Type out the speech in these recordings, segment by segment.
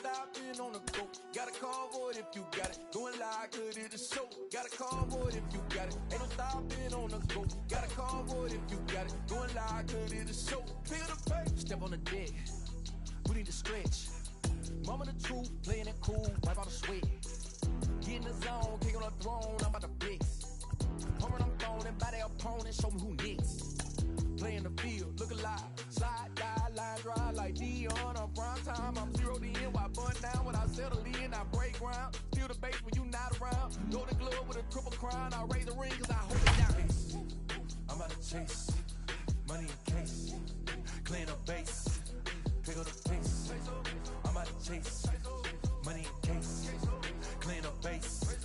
stop being on the go. Got a convoy if you got it. Going live, good it is so. Got a convoy if you got it. Ain't no stopping on the go. Got a convoy if you got it. Going live, good it is so. Feel the pain. Step on the deck. We need to stretch. Mama the truth, playing it cool, wipe out the sweat. Get in the zone, king on the throne, I'm about to blitz. Pumping, I'm throwing and by their opponent, show me who next. Play in the field, look alive. Slide, die, line drive like Dion on prime time. I'm zeroed in, while bun down when I settle in. I break ground, steal the base when you not around. Golden glove with a triple crown, I raise the ring cause I hold it down. I'm about to chase, money in case, clean up base, pick up the pace. I'm about to chase, money in case, clean up base.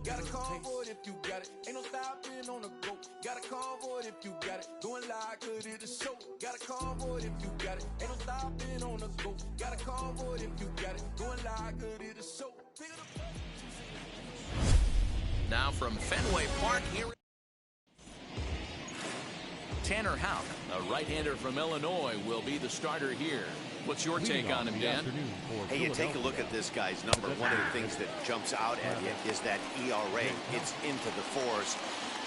Got a convoy if you got it. Ain't no stopping on the go. Got a convoy if you got it. Going live, good it is so. Got a convoy if you got it. Ain't no stopping on the go. Got a convoy if you got it. Going live, good it is so. Now from Fenway Park here. Tanner Houck, a right-hander from Illinois, will be the starter here. What's your take on him, Dan? Hey, you take a look at this guy's number. One of the things that jumps out at you is that ERA. It's into the fours.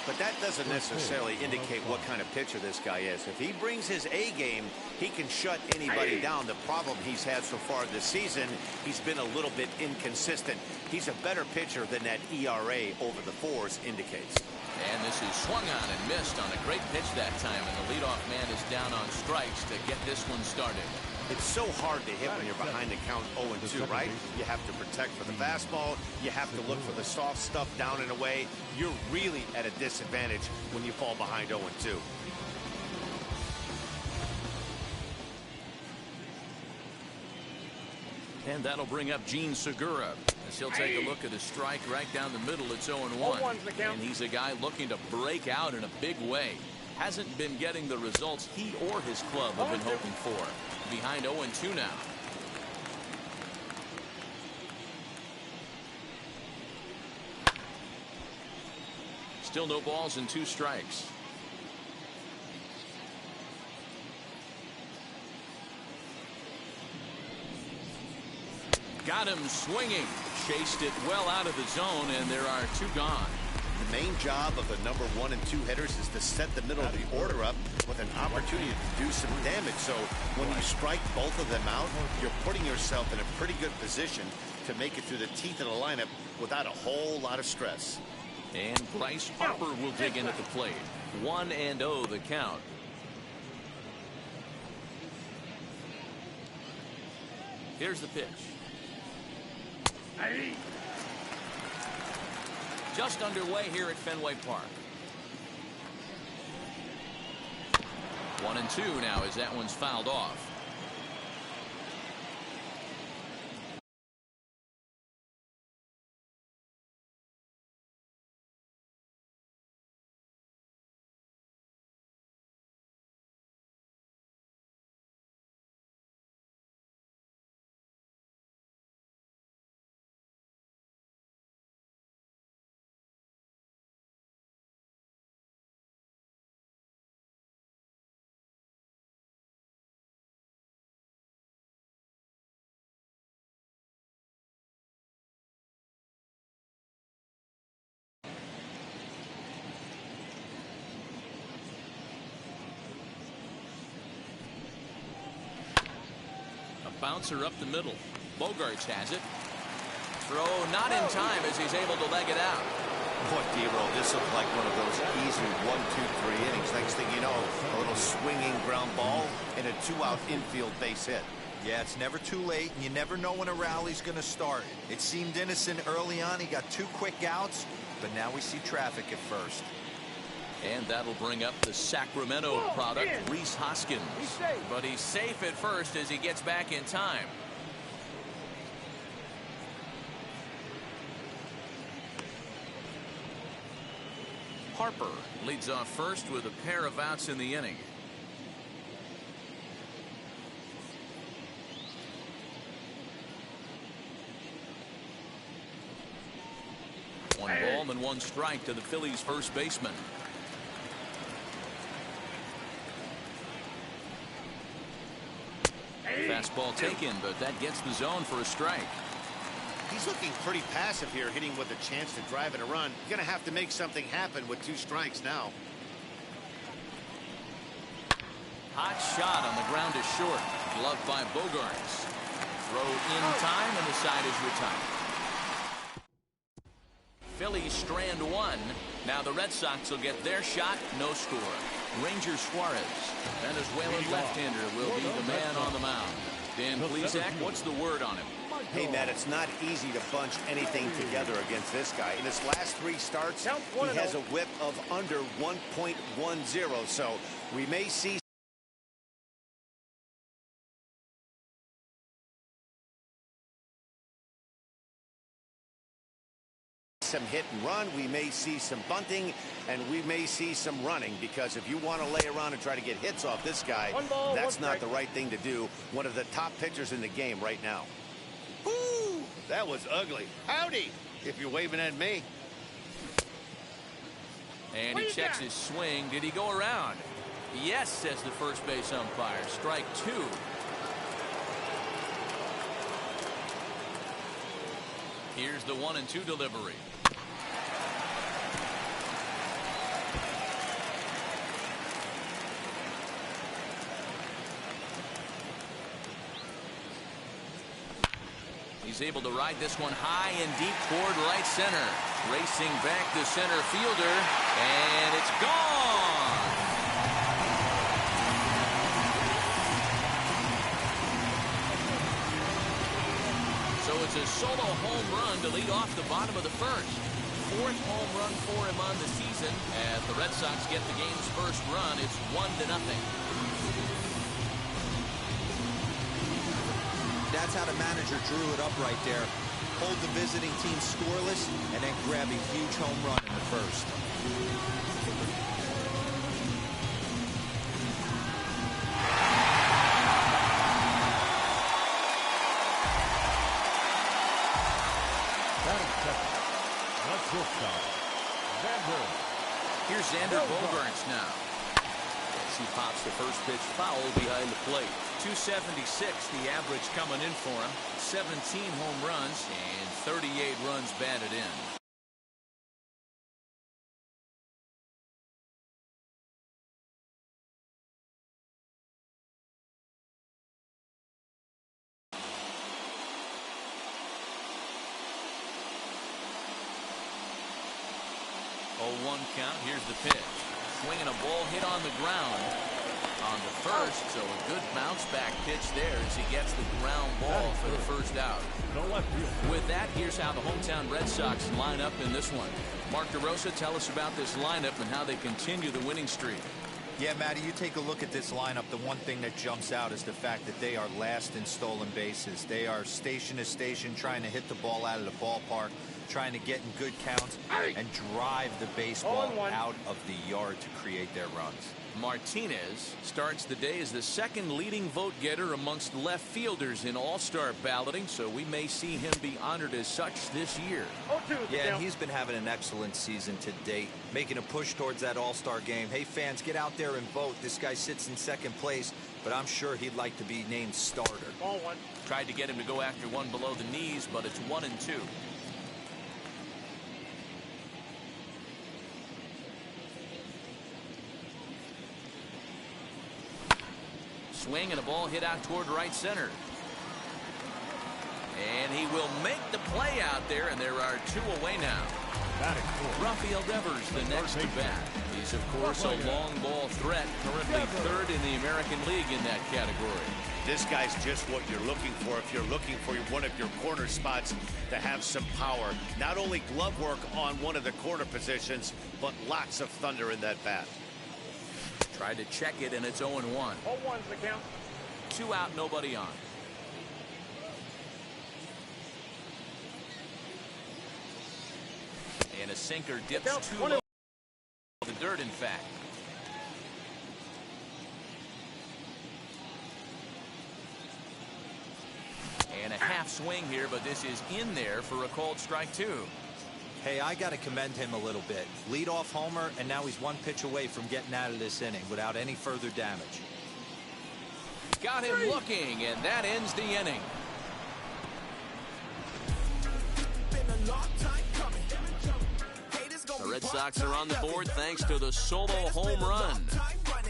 But that doesn't necessarily indicate what kind of pitcher this guy is. If he brings his A game, he can shut anybody down. The problem he's had so far this season, he's been a little bit inconsistent. He's a better pitcher than that ERA over the fours indicates. And this is swung on and missed on a great pitch that time, and the leadoff man is down on strikes to get this one started. It's so hard to hit when you're behind the count 0-2, right? You have to protect for the fastball. You have to look for the soft stuff down and away. You're really at a disadvantage when you fall behind 0-2. And that'll bring up Gene Segura as he'll take a look at a strike right down the middle. It's 0-1. And he's a guy looking to break out in a big way. Hasn't been getting the results he or his club have been hoping for. Behind 0-2 now. Still no balls and 2 strikes. Got him swinging. Chased it well out of the zone, and there are 2 gone. The main job of the number 1 and 2 hitters is to set the middle of the order up with an opportunity to do some damage. So when you strike both of them out, you're putting yourself in a pretty good position to make it through the teeth of the lineup without a whole lot of stress. And Bryce Harper will dig in at the plate. 1-0 the count. Here's the pitch. Just underway here at Fenway Park. 1-2 now as that one's fouled off. Bouncer up the middle. Bogaerts has it. Throw not in time as he's able to leg it out. Boy, D-roll, this looked like one of those easy 1-2-3 innings. Next thing you know, a little swinging ground ball and a 2-out infield base hit. Yeah, it's never too late, and you never know when a rally's going to start. It seemed innocent early on. He got 2 quick outs, but now we see traffic at first. And that'll bring up the Sacramento product, Rhys Hoskins. But he's safe at first as he gets back in time. Harper leads off first with a pair of outs in the inning. One ball and 1 strike to the Phillies' first baseman. Fastball taken, but that gets the zone for a strike. He's looking pretty passive here, hitting with a chance to drive in a run. You're going to have to make something happen with 2 strikes now. Hot shot on the ground is short. Gloved by Bogaerts. Throw in time, and the side is retired. Phillies strand 1. Now the Red Sox will get their shot. No score. Ranger Suarez, Venezuelan left-hander, will be the man on the mound. Dan Plesac, what's the word on him? Hey, Matt, it's not easy to bunch anything together against this guy. In his last 3 starts, he has a whip of under 1.10, so we may see some hit and run, we may see some bunting, and we may see some running, because if you want to lay around and try to get hits off this guy, that's not the right thing to do. One of the top pitchers in the game right now. Woo! That was ugly. Howdy, if you're waving at me. And he checks his swing. Did he go around? Yes, says the first base umpire. Strike 2. Here's the 1-2 delivery. He's able to ride this one high and deep toward right center. Racing back the center fielder, and it's gone. So it's a solo home run to lead off the bottom of the first. 4th home run for him on the season. As the Red Sox get the game's first run, it's 1-0. That's how the manager drew it up right there. Hold the visiting team scoreless and then grab a huge home run in the first. Here's Xander Bogaerts now. As he pops the first pitch foul behind the plate. 276 the average coming in for him. 17 home runs and 38 runs batted in. Oh, 1 count. Here's the pitch. Swinging a ball hit on the ground on the first, so a good bounce back pitch there as he gets the ground ball for the first out. With that, here's how the hometown Red Sox line up in this one. Mark DeRosa, tell us about this lineup and how they continue the winning streak. Yeah, Matty, you take a look at this lineup. The one thing that jumps out is the fact that they are last in stolen bases. They are station to station trying to hit the ball out of the ballpark, trying to get in good counts and drive the baseball out of the yard to create their runs. Martinez starts the day as the second leading vote getter amongst left fielders in all-star balloting, so we may see him be honored as such this year. Yeah, and he's been having an excellent season to date, making a push towards that all-star game. Hey, fans, get out there and vote. This guy sits in second place, but I'm sure he'd like to be named starter. Tried to get him to go after one below the knees, but it's 1-2. Swing and a ball hit out toward right center. And he will make the play out there, and there are 2 away now. Rafael Devers, the next to bat. He's, of course, a long ball threat, currently 3rd in the American League in that category. This guy's just what you're looking for if you're looking for one of your corner spots to have some power. Not only glove work on one of the corner positions, but lots of thunder in that bat. Tried to check it, and it's 0-1. 0-1's the count. 2 out, nobody on. And a sinker dips too low. The dirt, in fact. And a half swing here, but this is in there for a called strike 2. Hey, I got to commend him a little bit. Leadoff homer, and now he's 1 pitch away from getting out of this inning without any further damage. Got him looking, and that ends the inning. The Red Sox are on the board thanks to the solo home run.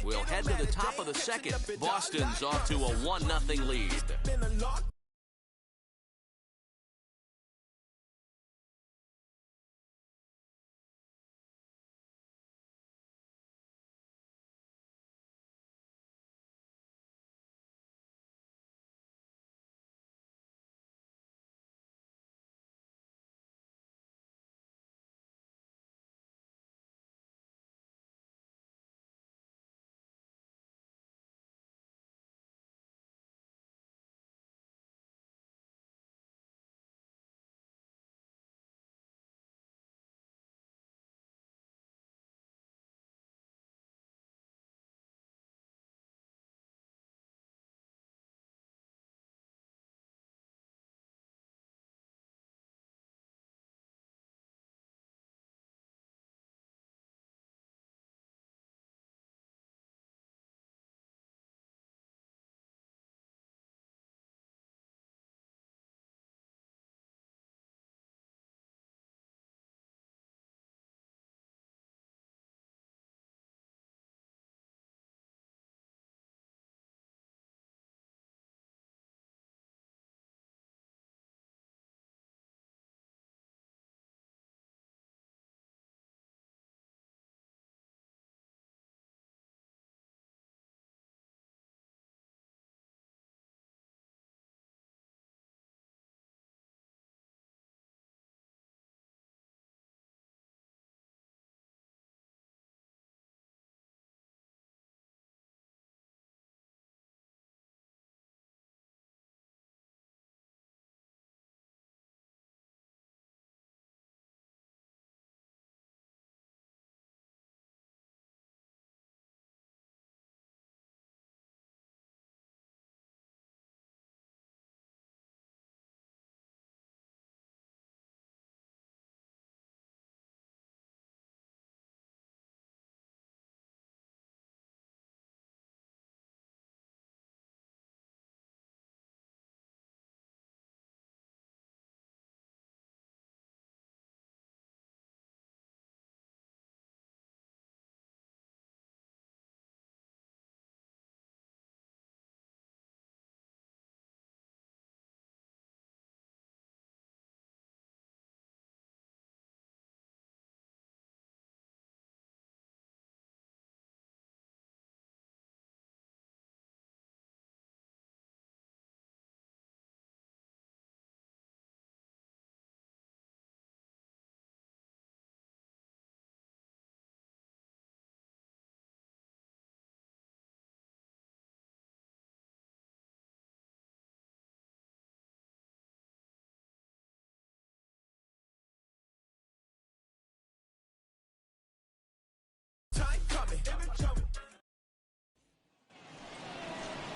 We'll head to the top of the second. Boston's off to a 1-0 lead.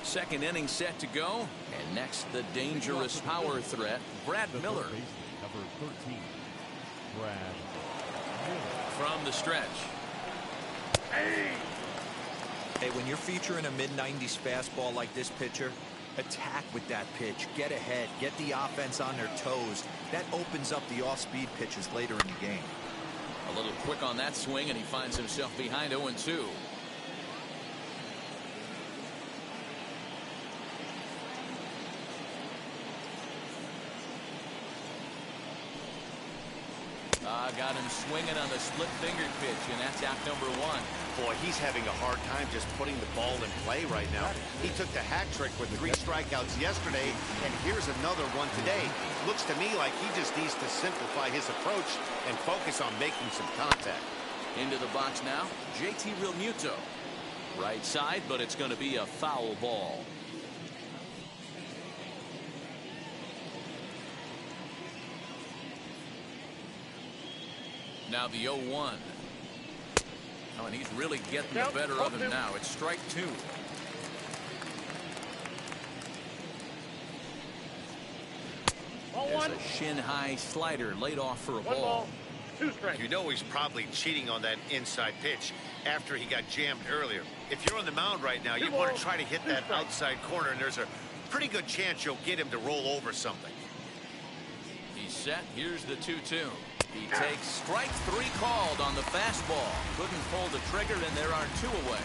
Second inning set to go. And next, the dangerous power threat, Brad Miller. Number 13, Brad Miller. From the stretch. Hey, when you're featuring a mid-90s fastball like this pitcher, attack with that pitch. Get ahead. Get the offense on their toes. That opens up the off-speed pitches later in the game. A little quick on that swing, and he finds himself behind 0-2. Got him swinging on the split finger pitch, and that's out number 1. Boy, he's having a hard time just putting the ball in play right now. He took the hat trick with 3 strikeouts yesterday, and here's another one today. Looks to me like he just needs to simplify his approach and focus on making some contact. Into the box now, JT Realmuto. Right side, but it's going to be a foul ball. Now the 0-1. Oh, and he's really getting the better of him now. It's strike 2. There's a shin-high slider laid off for a ball. You know he's probably cheating on that inside pitch after he got jammed earlier. If you're on the mound right now, you want to try to hit that outside corner, and there's a pretty good chance you'll get him to roll over something. He's set. Here's the 2-2. He takes strike 3 called on the fastball. Couldn't pull the trigger, and there are 2 away.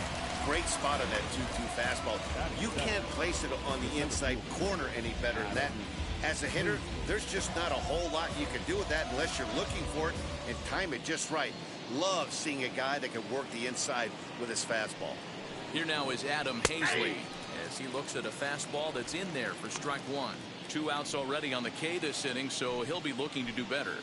Great spot on that 2-2 fastball. You can't place it on the inside corner any better than that. And as a hitter, there's just not a whole lot you can do with that unless you're looking for it and time it just right. Love seeing a guy that can work the inside with his fastball. Here now is Adam Hazley as he looks at a fastball that's in there for strike 1. 2 outs already on the K this inning, so he'll be looking to do better.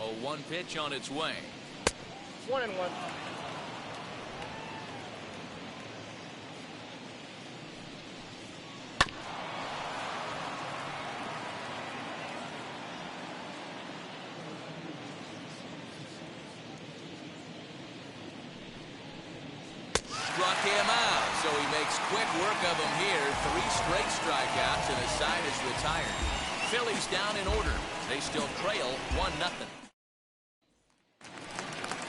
A 1 pitch on its way. 1-1. Struck him out, so he makes quick work of him here. 3 straight strikeouts, and his side is retired. Phillies down in order. They still trail 1-0.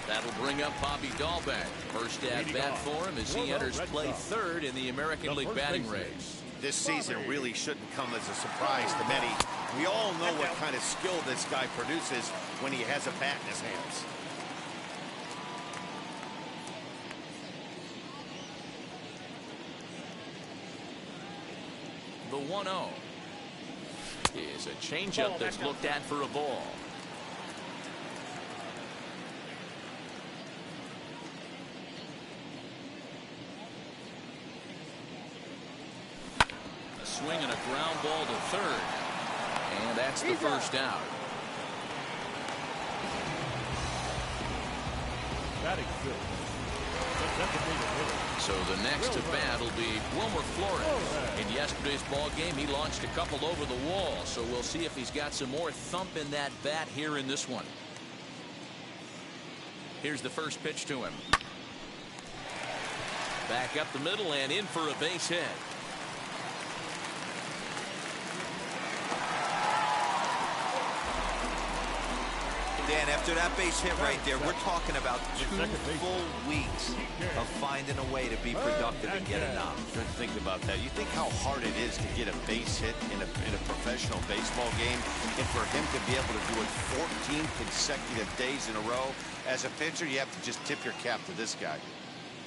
That'll bring up Bobby Dahlbeck. First at bat for him as he enters play 3rd in the American League batting race. This season really shouldn't come as a surprise to many. We all know what kind of skill this guy produces when he has a bat in his hands. The 1-0 is a changeup that's looked at for a ball. A swing and a ground ball to 3rd. And that's the first out. Batting 5th. So the next at bat will be Wilmer Flores. In yesterday's ball game, he launched a couple over the wall, so we'll see if he's got some more thump in that bat here in this one. Here's the first pitch to him. Back up the middle and in for a base hit. Dan, after that base hit right there, we're talking about 2 full weeks of finding a way to be productive and get a knock. Good think about that. You think how hard it is to get a base hit in a professional baseball game, and for him to be able to do it 14 consecutive days in a row. As a pitcher, you have to just tip your cap to this guy.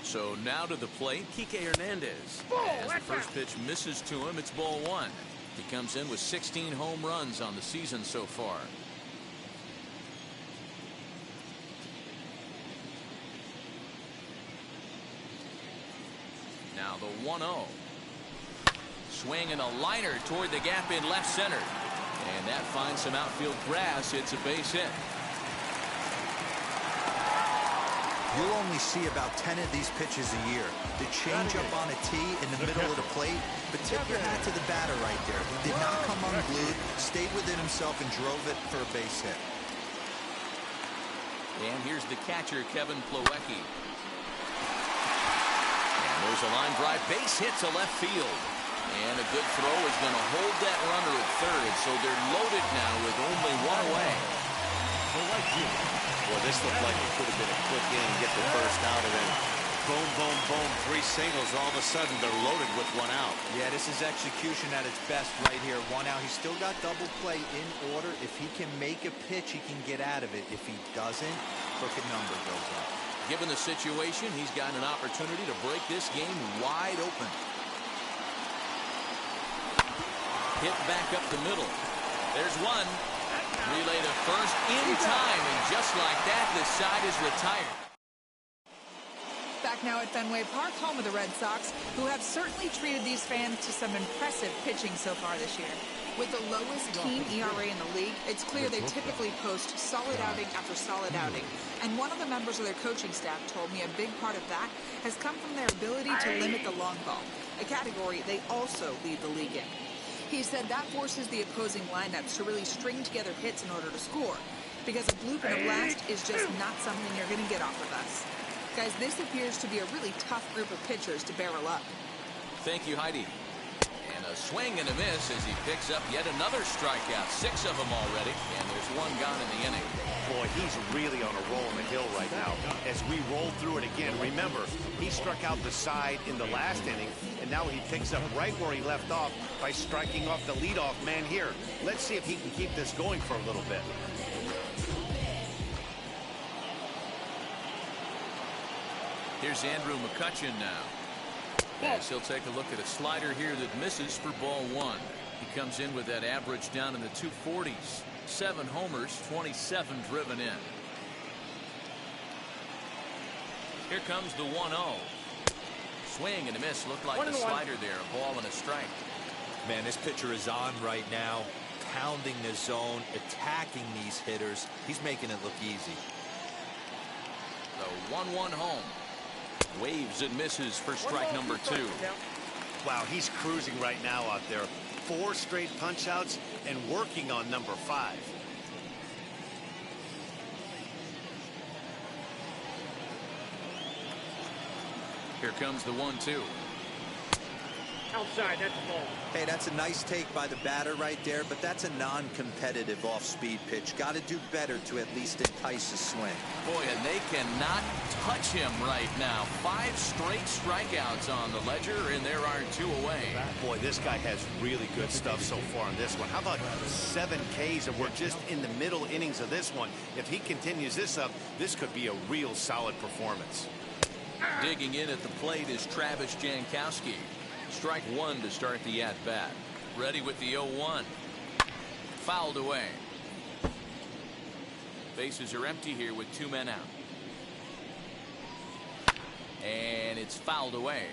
So now to the plate, Kike Hernandez. As the first pitch misses to him, it's ball 1. He comes in with 16 home runs on the season so far. Now the 1-0. Swing and a liner toward the gap in left center. And that finds some outfield grass. It's a base hit. You'll only see about 10 of these pitches a year. The changeup on a tee in the middle of the plate, but tip your hat to the batter right there. He did not come unglued, stayed within himself, and drove it for a base hit. And here's the catcher, Kevin Plawecki. And there's a line drive, base hit to left field. And a good throw is going to hold that runner at 3rd, so they're loaded now with only 1 away. Well, this looked like it could have been a quick in and get the first out, and then boom, boom, boom, 3 singles. All of a sudden, they're loaded with 1 out. Yeah, this is execution at its best right here. 1 out. He's still got double play in order. If he can make a pitch, he can get out of it. If he doesn't, crooked number goes up. Given the situation, he's got an opportunity to break this game wide open. Hit back up the middle. There's one. Relay to first in time, and just like that, this side is retired. Back now at Fenway Park, home of the Red Sox, who have certainly treated these fans to some impressive pitching so far this year. With the lowest team ERA in the league, it's clear they typically post solid outing after solid outing. And one of the members of their coaching staff told me a big part of that has come from their ability to limit the long ball, a category they also lead the league in. He said that forces the opposing lineups to really string together hits in order to score, because a bloop and a blast is just not something you're going to get off of us. Guys, this appears to be a really tough group of pitchers to barrel up. Thank you, Heidi. And a swing and a miss as he picks up yet another strikeout. 6 of them already, and there's 1 gone in the inning. Boy, he's really on a roll on the hill right now. As we roll through it again, remember, he struck out the side in the last inning, and now he picks up right where he left off by striking off the leadoff man here. Let's see if he can keep this going for a little bit. Here's Andrew McCutchen now. As he'll take a look at a slider here that misses for ball 1. He comes in with that average down in the 240s. 7 homers, 27 driven in. Here comes the 1-0. Swing and a miss. Looked like the slider there. A ball and a strike. Man, this pitcher is on right now, pounding the zone, attacking these hitters. He's making it look easy. The 1-1 home. Waves and misses for strike number 2. Wow, he's cruising right now out there. 4 straight punch outs and working on number 5. Here comes the 1-2. Outside, that's a ball. Hey, that's a nice take by the batter right there, but that's a non-competitive off-speed pitch. Got to do better to at least entice a swing. Boy, and they cannot touch him right now. 5 straight strikeouts on the ledger, and there are 2 away. Boy, this guy has really good stuff so far in this one. How about 7 Ks, and we're just in the middle innings of this one. If he continues this up, this could be a real solid performance. Digging in at the plate is Travis Jankowski. Strike 1 to start the at-bat. Ready with the 0-1. Fouled away. Bases are empty here with 2 men out. And it's fouled away.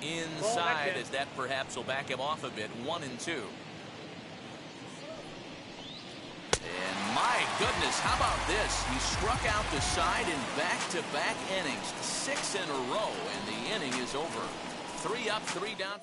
Inside, as that perhaps will back him off a bit. 1-2. And my goodness, how about this? He struck out the side in back-to-back innings, 6 in a row, and the inning is over. 3 up, 3 down.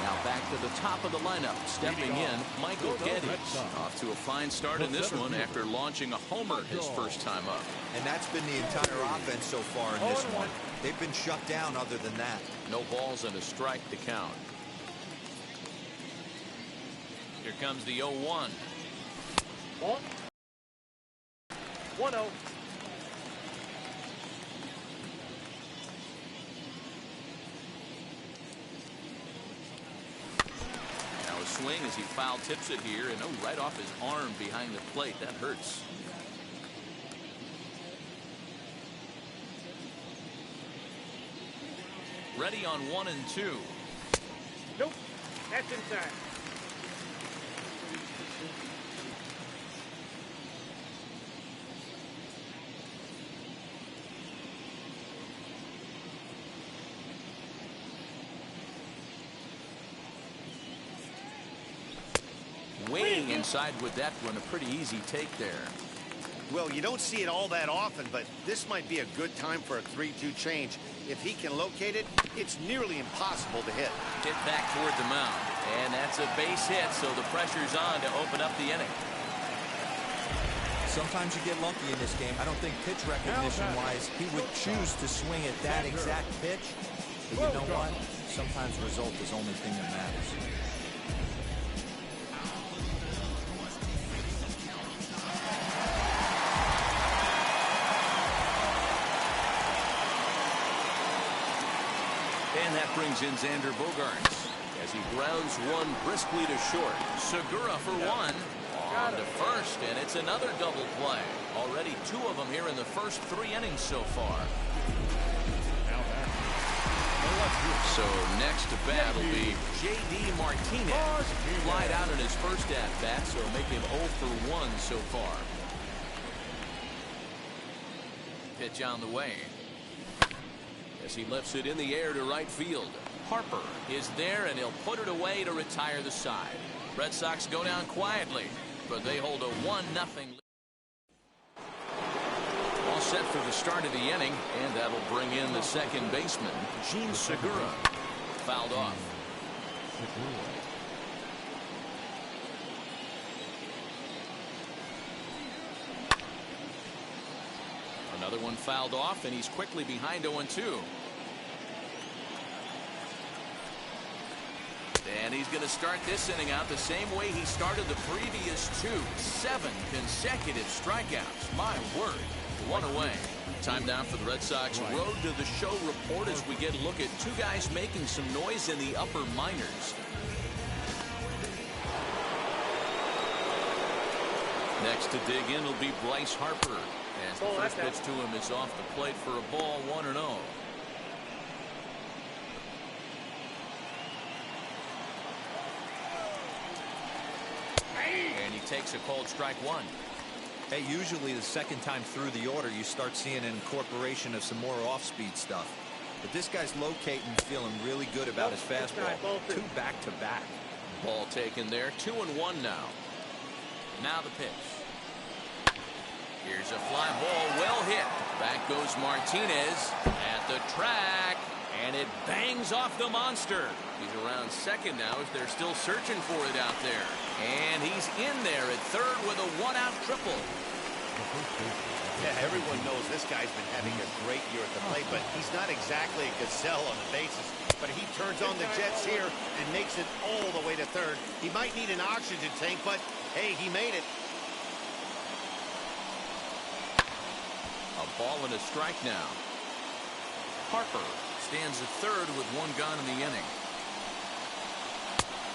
Now back to the top of the lineup. Stepping in, Michael Geddes. Off to a fine start in this one after launching a homer his first time up. And that's been the entire offense so far in this one. They've been shut down other than that. No balls and a strike to count. Here comes the 0-1. 1-0. Now a swing as he foul tips it here, and right off his arm behind the plate. That hurts. Ready on 1-2. Nope. That's inside. Weighing inside with that one, a pretty easy take there. Well, you don't see it all that often, but this might be a good time for a 3-2 change. If he can locate it, it's nearly impossible to hit. Hit back toward the mound, and that's a base hit, so the pressure's on to open up the inning. Sometimes you get lucky in this game. I don't think pitch recognition-wise he would choose to swing at that exact pitch. But you know what? Sometimes result is the only thing that matters. And that brings in Xander Bogaerts as he grounds one briskly to short. Segura for 1 on to first, and it's another double play. Already 2 of them here in the first 3 innings so far. So next to bat will be J.D. Martinez. Flied out in his first at-bat, so make him 0 for 1 so far. Pitch on the way. As he lifts it in the air to right field. Harper is there, and he'll put it away to retire the side. Red Sox go down quietly, but they hold a 1-0 lead. All set for the start of the inning, and that'll bring in the second baseman, Jean Segura. Fouled off. Segura. Another one fouled off, and he's quickly behind 0-2. And he's going to start this inning out the same way he started the previous two. 7 consecutive strikeouts. My word. 1 away. Time now for the Red Sox Road to the Show report as we get a look at two guys making some noise in the upper minors. Next to dig in will be Bryce Harper. As the first pitch to him is off the plate for a ball, 1-0. And he takes a called strike 1. Hey, usually the second time through the order, you start seeing an incorporation of some more off-speed stuff. But this guy's locating, feeling really good about his fastball. 2 back-to-back. Ball taken there. 2-1 now. Now the pitch. Here's a fly ball, well hit. Back goes Martinez at the track, and it bangs off the monster. He's around second now as they're still searching for it out there. And he's in there at third with a 1-out triple. Yeah, everyone knows this guy's been having a great year at the plate, but he's not exactly a gazelle on the bases. But he turns on the jets here and makes it all the way to third. He might need an oxygen tank, but hey, he made it. A ball and a strike now. Harper stands at third with 1 gone in the inning.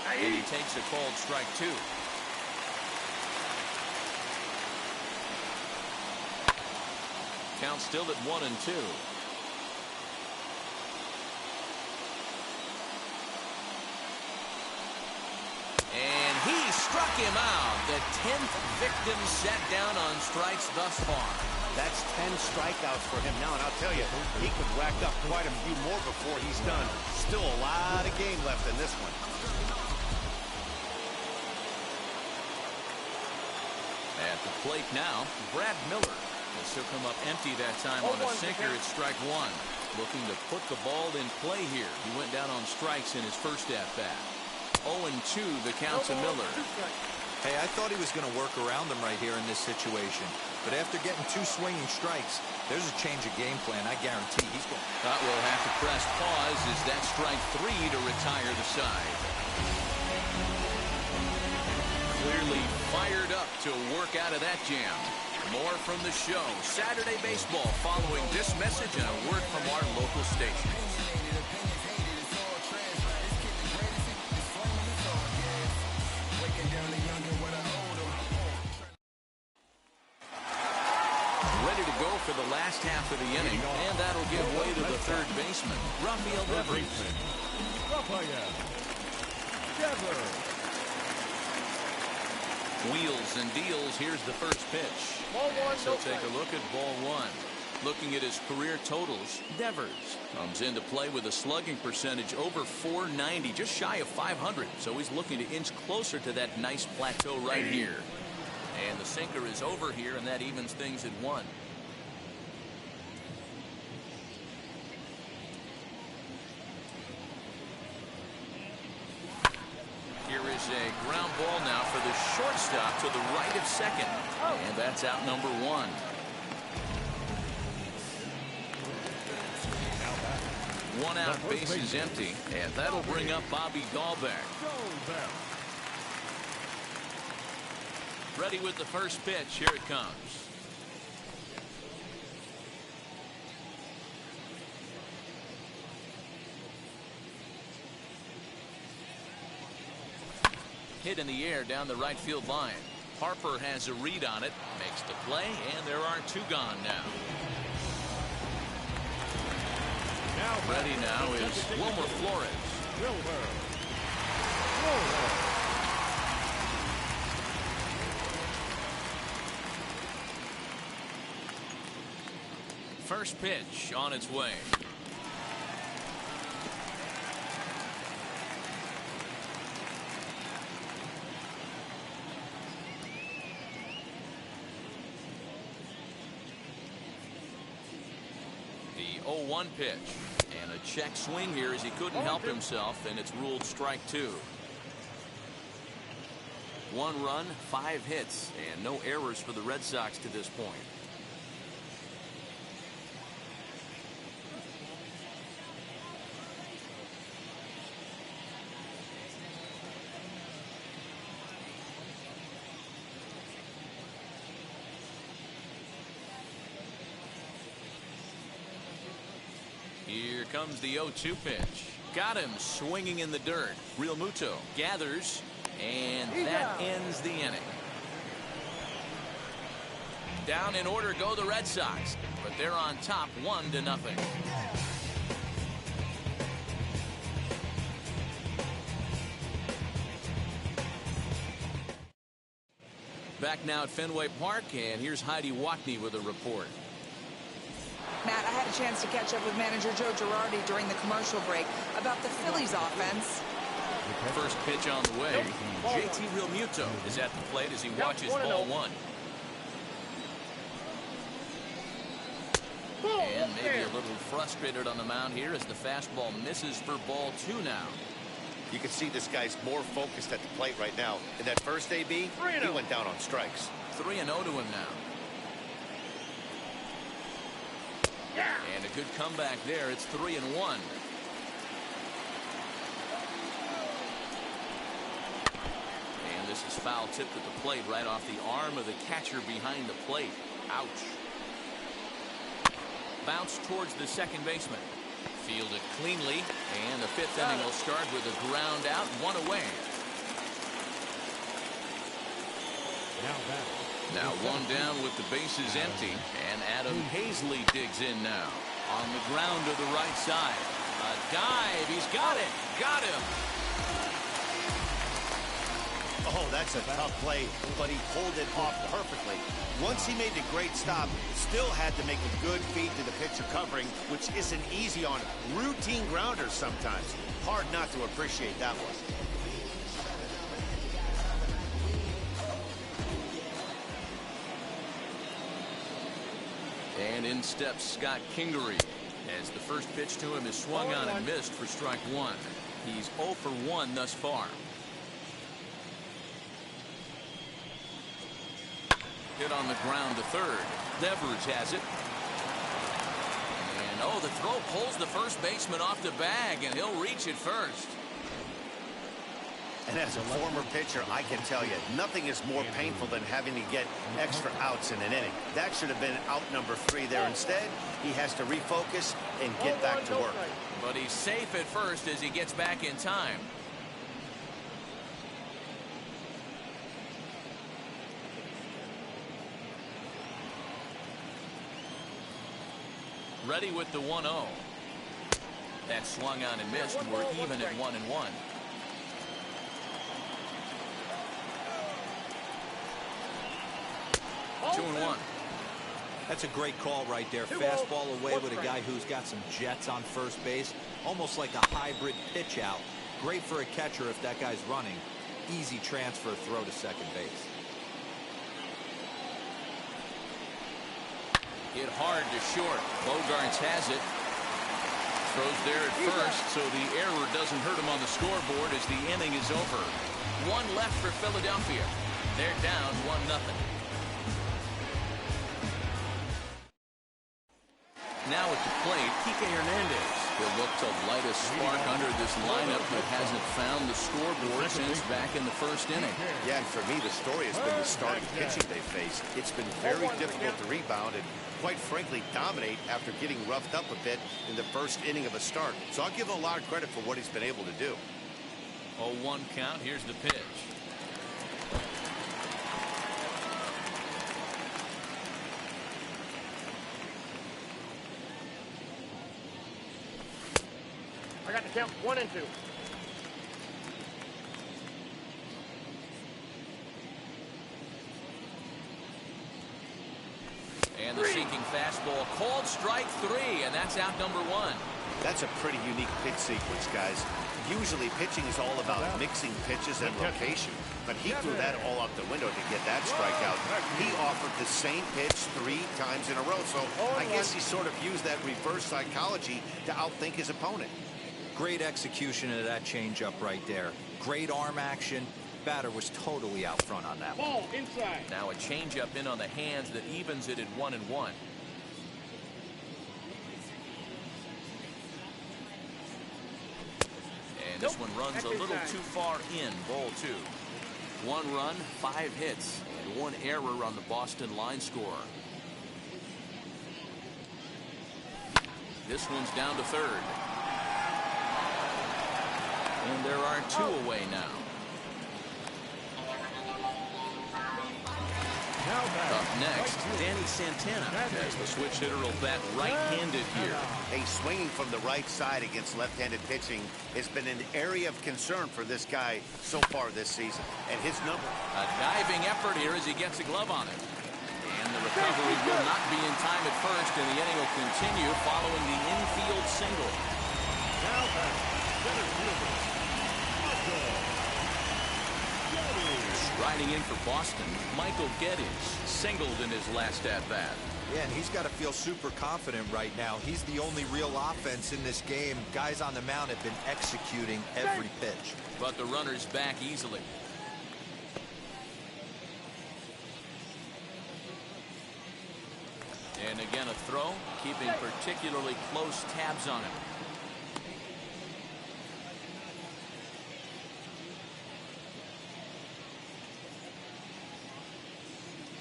And he takes a called strike 2. Count still at 1-2. And he struck him out. The 10th victim set down on strikes thus far. That's 10 strikeouts for him now, and I'll tell you, he could rack up quite a few more before he's done. Still a lot of game left in this one. At the plate now, Brad Miller. This will come up empty that time on a sinker at strike 1. Looking to put the ball in play here. He went down on strikes in his first at-bat. 0-2 the count to Miller. Hey, I thought he was going to work around them right here in this situation. But after getting 2 swinging strikes, there's a change of game plan. I guarantee he's going to... We'll have to press pause as that strike 3 to retire the side. Clearly fired up to work out of that jam. More from the show. Saturday Baseball following this message and a word from our local station. Ready to go for the last half of the inning, and that'll give way to the third baseman, Rafael Devers. Rafael Devers. Wheels and deals. Here's the first pitch. Ball 1, So take a look at ball 1. Looking at his career totals, Devers comes into play with a slugging percentage over .490, just shy of .500. So he's looking to inch closer to that nice plateau right here. And the sinker is over here, and that evens things at 1. Here is a ground ball now for the shortstop to the right of second. And that's out number 1. One out, base is empty, and that'll bring up Bobby Dahlbeck. Ready with the first pitch. Here it comes. Hit in the air down the right field line. Harper has a read on it, makes the play, and there are 2 gone now. Ready now is Wilmer Flores. First pitch on its way. The 0-1 pitch, and a A check swing here as he couldn't help himself, and it's ruled strike 2. 1 run, 5 hits, and no errors for the Red Sox to this point. Here comes the 0-2 pitch. Got him swinging in the dirt. Realmuto gathers, and that ends the inning. Down in order go the Red Sox, but they're on top 1-0. Back now at Fenway Park, and here's Heidi Watney with a report. Matt, I had a chance to catch up with manager Joe Girardi during the commercial break about the Phillies offense. First pitch on the way. JT Realmuto is at the plate as he watches ball 1. And maybe a little frustrated on the mound here as the fastball misses for ball 2 now. You can see this guy's more focused at the plate right now. In that first AB, he went down on strikes. 3-0 to him now. And a good comeback there. It's 3-1. And this is foul tipped at the plate right off the arm of the catcher behind the plate. Ouch. Bounce towards the second baseman. Fielded cleanly, and the 5th inning will start with a ground out, 1 away. Now 1 down with the bases empty, and Adam Hazley digs in now. On the ground to the right side. A dive, he's got it, got him. Oh, that's a tough play, but he pulled it off perfectly. Once he made the great stop, still had to make a good feed to the pitcher covering, which isn't easy on routine grounders sometimes. Hard not to appreciate that one. And in steps Scott Kingery as the first pitch to him is swung on and missed for strike 1. He's 0 for 1 thus far. Hit on the ground to third. Devers has it. And oh, the throw pulls the first baseman off the bag, and he'll reach it first. And as a former pitcher, I can tell you, nothing is more painful than having to get extra outs in an inning. That should have been out number 3 there. Instead, he has to refocus and get back to work. But he's safe at first as he gets back in time. Ready with the 1-0. That swung on and missed, and we're even at 1-1. Two and 1. That's a great call right there. Fastball away with a guy who's got some jets on first base. Almost like a hybrid pitch out. Great for a catcher if that guy's running. Easy transfer throw to second base. Hit hard to short. Bogaerts has it. Throws there at first, so the error doesn't hurt him on the scoreboard as the inning is over. 1 left for Philadelphia. They're down 1-0. Now at the plate, Kike Hernandez. He'll look to light a spark under this lineup that hasn't found the scoreboard since back in the first inning. Yeah, and for me, the story has been the starting pitching they faced. It's been very difficult to rebound and, quite frankly, dominate after getting roughed up a bit in the first inning of a start. So I'll give him a lot of credit for what he's been able to do. 0-1 count. Here's the pitch. I got to count 1 and 2. And the seeking fastball called strike 3, and that's out number 1. That's a pretty unique pitch sequence, guys. Usually pitching is all about mixing pitches and location, but he threw that all out the window to get that strikeout. He offered the same pitch 3 times in a row, so I guess he sort of used that reverse psychology to outthink his opponent. Great execution of that changeup right there. Great arm action. Batter was totally out front on that one. Ball inside. Now a changeup in on the hands that evens it at 1-1. And this one runs a little too far in. Ball 2. 1 run, 5 hits, and 1 error on the Boston line score. This one's down to third. And there are 2 away now. Up next, Danny Santana, as the switch hitter will bat right-handed here. Hey, swinging from the right side against left-handed pitching has been an area of concern for this guy so far this season. And his number. A diving effort here as he gets a glove on it. And the recovery will not be in time at first, and the inning will continue following the infield single. Now back, center fielder, Riding in for Boston, Michael Geddes singled in his last at-bat. Yeah, and he's got to feel super confident right now. He's the only real offense in this game. Guys on the mound have been executing every pitch. But the runner's back easily. And again a throw, keeping particularly close tabs on him.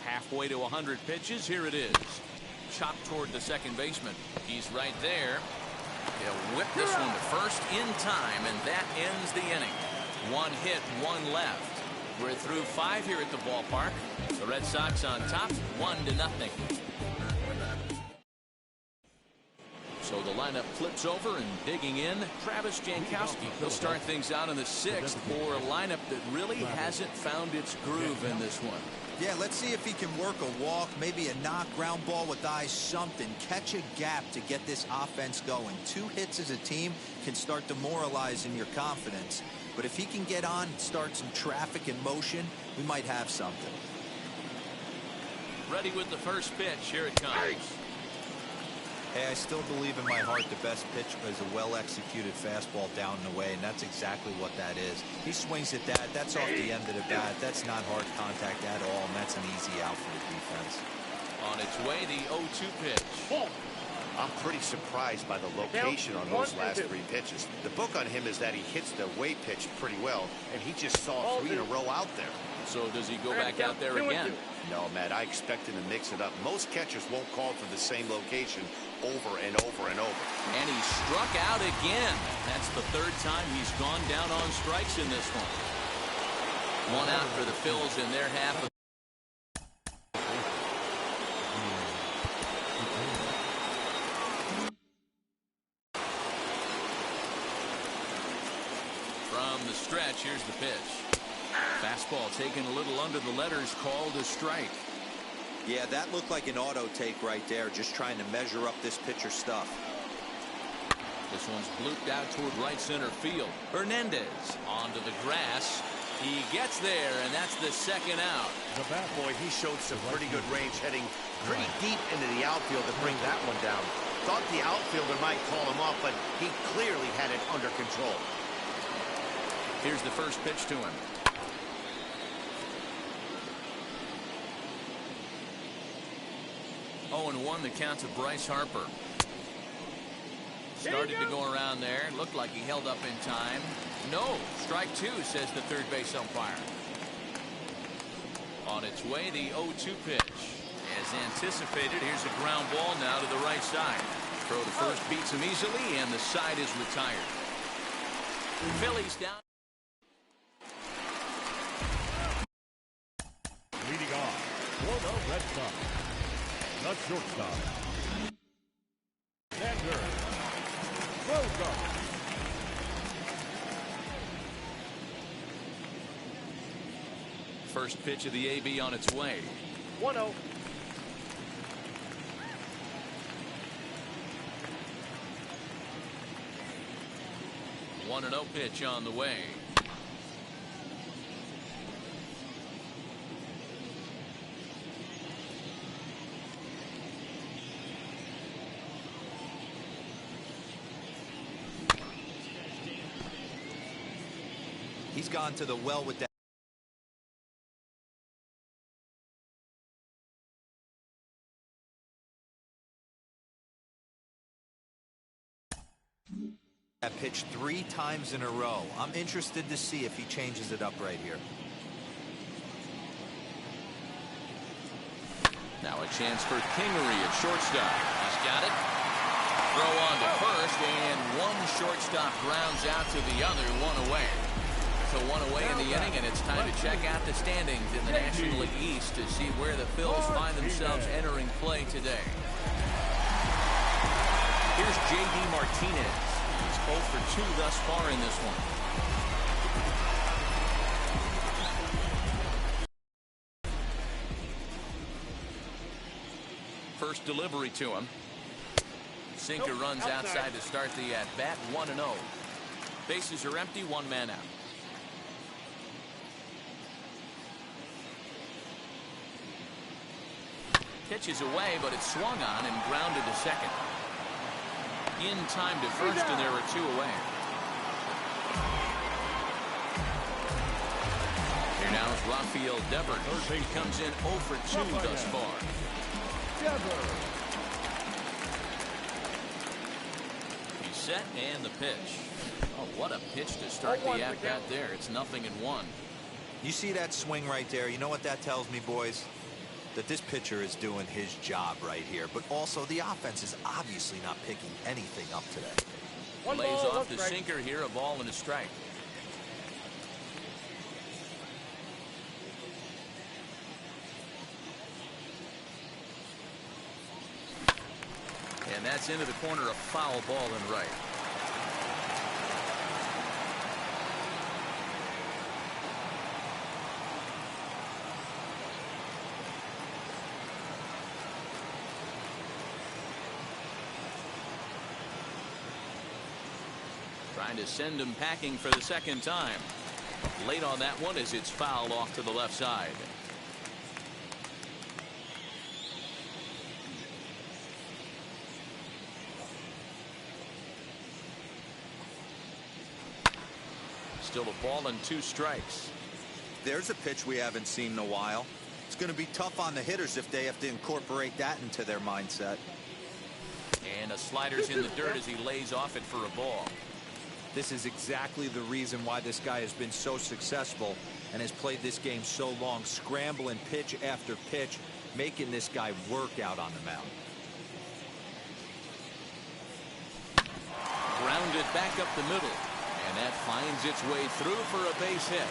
Halfway to 100 pitches. Here it is. Chopped toward the second baseman. He's right there. He'll whip this one to first in time, and that ends the inning. 1 hit, 1 left. We're through 5 here at the ballpark. The Red Sox on top, 1-0. So the lineup flips over, and digging in, Travis Jankowski. He'll start things out in the 6th for a lineup that really hasn't found its groove in this one. Yeah, let's see if he can work a walk, maybe a knock, ground ball with eyes, something. Catch a gap to get this offense going. 2 hits as a team can start demoralizing your confidence. But if he can get on, start some traffic in motion, we might have something. Ready with the first pitch. Here it comes. Hey, I still believe in my heart the best pitch is a well-executed fastball down and away, and that's exactly what that is. He swings at that. That's off the end of the bat. That's not hard contact at all, and that's an easy out for the defense. On its way, the 0-2 pitch. I'm pretty surprised by the location on those last 3 pitches. The book on him is that he hits the away pitch pretty well, and he just saw 3 in a row out there. So does he go back out there again? No, Matt, I expect him to mix it up. Most catchers won't call for the same location over and over and over. And he struck out again. That's the 3rd time he's gone down on strikes in this one. 1 out for the Phils in their half of from the stretch. Here's the pitch. Fastball taken a little under the letters, called a strike. Yeah, that looked like an auto take right there, just trying to measure up this pitcher's stuff. This one's blooped out toward right center field. Hernandez onto the grass. He gets there, and that's the 2nd out. Boy, he showed some pretty good range, heading pretty deep into the outfield to bring that one down. Thought the outfielder might call him off, but he clearly had it under control. Here's the first pitch to him. 0-1 the count to Bryce Harper. Started to go around there. Looked like he held up in time. No, strike 2, says the third base umpire. On its way, the 0-2 pitch. As anticipated, here's a ground ball now to the right side. Throw to first beats him easily, and the side is retired. Phillies down. Leading off for the Red Sox, the shortstop, Xander Bogaerts. First pitch of the AB on its way. 1-0. 1-0 pitch on the way. He's gone to the well with that. That pitch 3 times in a row. I'm interested to see if he changes it up right here. Now a chance for Kingery at shortstop. He's got it. Throw on to first, and one shortstop grounds out to the other, 1 away. So 1 away in the inning, and it's time to check out the standings in the National League East to see where the Phils find themselves entering play today. Here's J.D. Martinez. He's 0 for 2 thus far in this one. First delivery to him. Sinker runs outside to start the at-bat, 1-0. Bases are empty, 1 man out. Pitch is away, but it's swung on and grounded to second. In time to first, and there are 2 away. Here now is Rafael Devers. He comes in 0 for 2 thus far. He's set, and the pitch. Oh, what a pitch to start the at-bat there. It's 0-1. You see that swing right there? You know what that tells me, boys? That this pitcher is doing his job right here, but also the offense is obviously not picking anything up today. Lays off the sinker here, a ball and a strike. And that's into the corner, a foul ball and right. Trying to send him packing for the second time. Late on that one as it's fouled off to the left side. Still a ball and 2 strikes. There's a pitch we haven't seen in a while. It's going to be tough on the hitters if they have to incorporate that into their mindset. And a slider's in the dirt as he lays off it for a ball. This is exactly the reason why this guy has been so successful and has played this game so long, scrambling pitch after pitch, making this guy work out on the mound. Grounded back up the middle, and that finds its way through for a base hit.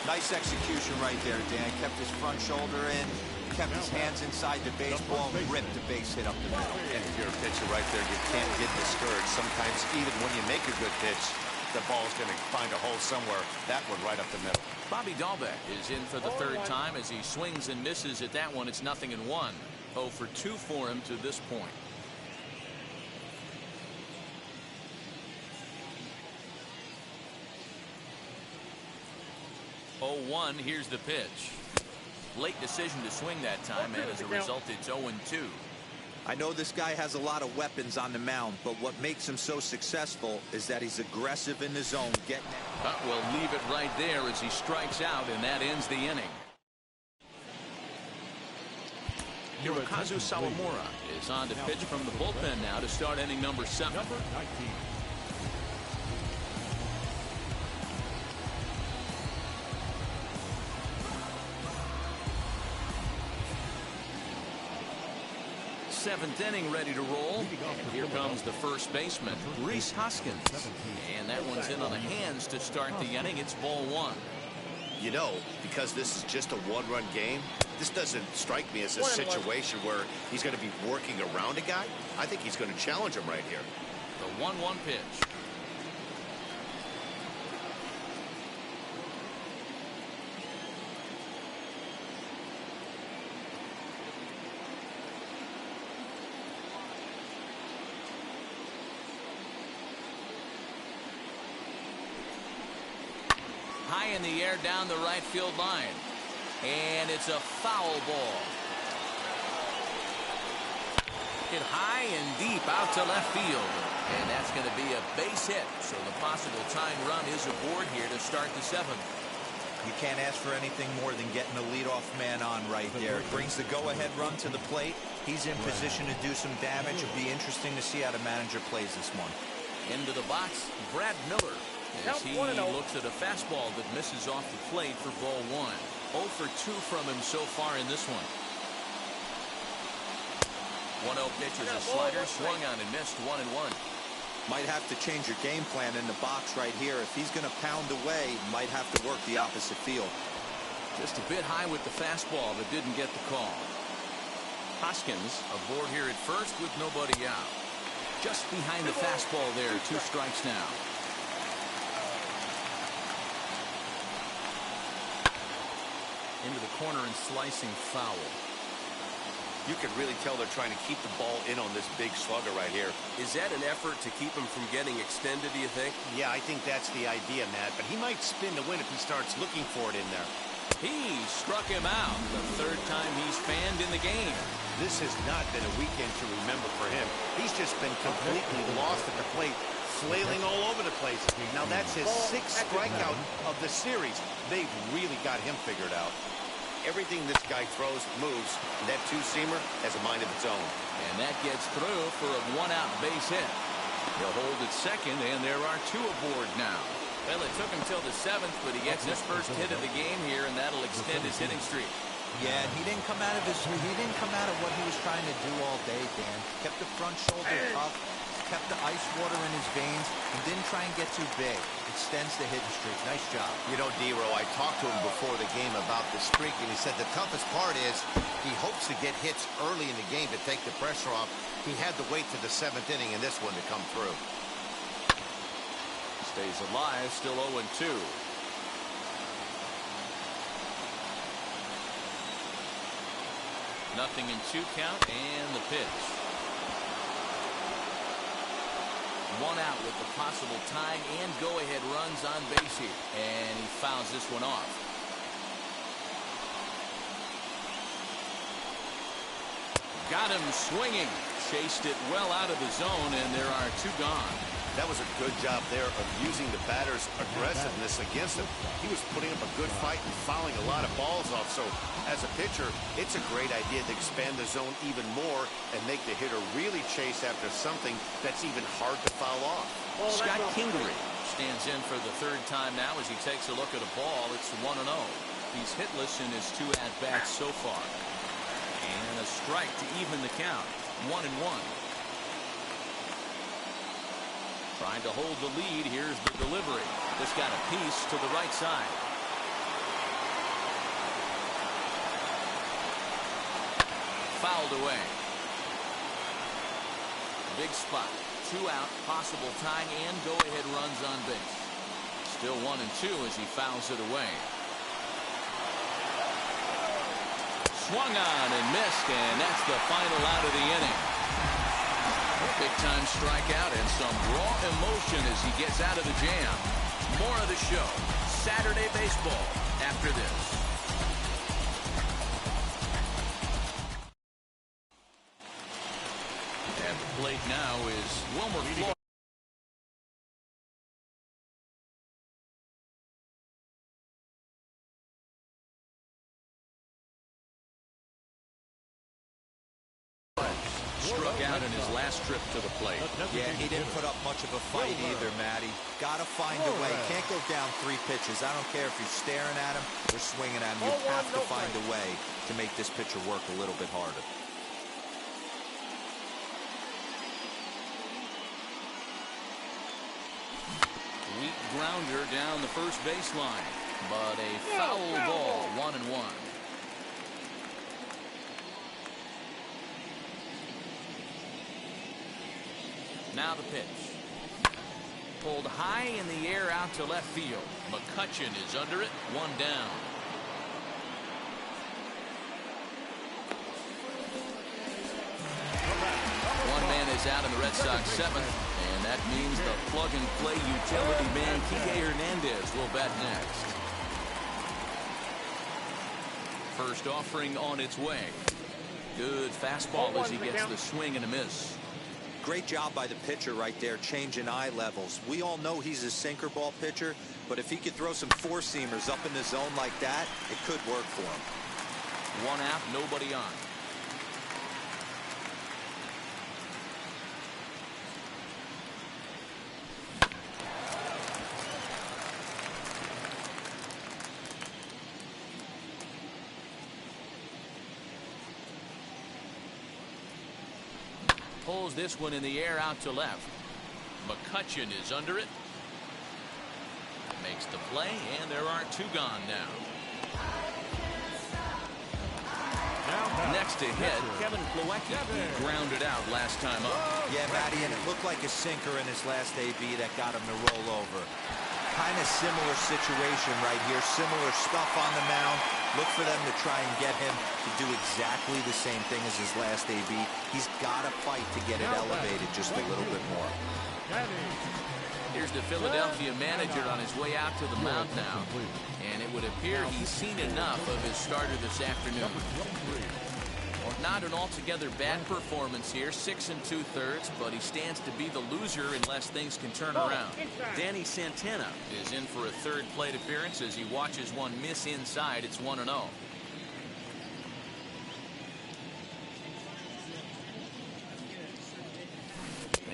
Nice execution right there, Dan. Kept his front shoulder in, kept his hands inside the baseball, and ripped the base hit up the middle. And if you're a pitcher right there, you can't get discouraged. Sometimes even when you make a good pitch, the ball's going to find a hole somewhere. That one right up the middle. Bobby Dahlbeck is in for the 3rd time as he swings and misses at that one. It's 0-1. 0 for 2 for him to this point. Oh, 1. Here's the pitch. Late decision to swing that time, and as a result, it's 0-2. I know this guy has a lot of weapons on the mound, but what makes him so successful is that he's aggressive in the zone, getting it. We'll leave it right there as he strikes out, and that ends the inning. Hirokazu Sawamura is on to pitch from the bullpen now to start inning number 7. Number 19. Seventh inning ready to roll. And here comes the first baseman, Rhys Hoskins. And that one's in on the hands to start the inning. It's ball 1. You know, because this is just a 1-run game, this doesn't strike me as a situation where he's going to be working around a guy. I think he's going to challenge him right here. The 1-1 pitch. high in the air down the right field line. And it's a foul ball. Hit high and deep out to left field. And that's going to be a base hit. So the possible tying run is aboard here to start the 7th. You can't ask for anything more than getting the leadoff man on right there. It brings the go-ahead run to the plate. He's in position to do some damage. It'll be interesting to see how the manager plays this one. Into the box, Brad Miller, as he looks at a fastball that misses off the plate for ball 1. 0 for 2 from him so far in this one. 1-0 pitch is a slider, swung on and missed, 1-1. Might have to change your game plan in the box right here. If he's going to pound away, might have to work the opposite field. Just a bit high with the fastball, but didn't get the call. Hoskins aboard here at first with nobody out. Just behind the fastball there, 2 strikes now. Into the corner and slicing foul. You can really tell they're trying to keep the ball in on this big slugger right here. Is that an effort to keep him from getting extended, do you think? Yeah, I think that's the idea, Matt. But he might spin to win if he starts looking for it in there. He struck him out. The 3rd time he's fanned in the game. This has not been a weekend to remember for him. He's just been completely lost at the plate, flailing all over the place. Now that's his 6th strikeout of the series. They've really got him figured out. Everything this guy throws moves, and that 2-seamer has a mind of its own. And that gets through for a 1-out base hit. He'll hold at second, and there are 2 aboard now. Well, it took him till the 7th, but he gets his first hit of the game here, and that'll extend his hitting streak. Yeah, he didn't come out of what he was trying to do all day, Dan. Kept the front shoulder up, kept the ice water in his veins, and didn't try and get too big. Extends the hitting streak. Nice job. You know, D-Row, I talked to him before the game about the streak, and he said the toughest part is he hopes to get hits early in the game to take the pressure off. He had to wait to the 7th inning in this one to come through. Stays alive, still 0-2. Nothing in 2 count, and the pitch. 1 out with the possible tying and go-ahead runs on base here. And he fouls this one off. Got him swinging. Chased it well out of the zone, and there are 2 gone. That was a good job there of using the batter's aggressiveness against him. He was putting up a good fight and fouling a lot of balls off. So as a pitcher, it's a great idea to expand the zone even more and make the hitter really chase after something that's even hard to foul off. Scott Kingery stands in for the 3rd time now as he takes a look at a ball. It's 1-0. He's hitless in his 2 at-bats so far. And a strike to even the count. 1-1. Trying to hold the lead. Here's the delivery. This got a piece to the right side. Fouled away. Big spot. 2 out. Possible tying and go-ahead runs on base. Still 1-2 as he fouls it away. Swung on and missed, and that's the final out of the inning. Big-time strikeout and some raw emotion as he gets out of the jam. More of the show. Saturday baseball after this. At the plate now is Wilmer Flores. Struck out in his last trip to the plate. Yeah, he didn't put up much of a fight either, Matty. Got to find a way. Can't go down 3 pitches. I don't care if you're staring at him or swinging at him. You have to find a way to make this pitcher work a little bit harder. Weak grounder down the first baseline, but a foul ball. 1-1. Now the pitch. Pulled high in the air out to left field. McCutchen is under it. 1 down. One man is out in the Red Sox 7th, and that means the plug-and-play utility man Kike Hernandez will bat next. First offering on its way. Good fastball as he gets the swing and a miss. Great job by the pitcher right there, changing eye levels. We all know he's a sinker ball pitcher, but if he could throw some four-seamers up in the zone like that, it could work for him. One out, nobody on. Pulls this one in the air out to left. McCutchen is under it. Makes the play, and there are two gone now. Next to hit, Kevin Plawecki. He grounded out last time up. Yeah, Matty, and it looked like a sinker in his last AB that got him to roll over. Kind of similar situation right here. Similar stuff on the mound. Look for them to try and get him to do exactly the same thing as his last AB. He's got to fight to get it elevated just a little bit more. Here's the Philadelphia manager on his way out to the mound now. And it would appear he's seen enough of his starter this afternoon. Not an altogether bad performance here, 6 2/3, but he stands to be the loser unless things can turn around. Danny Santana is in for a third plate appearance as he watches one miss inside. It's 1-0.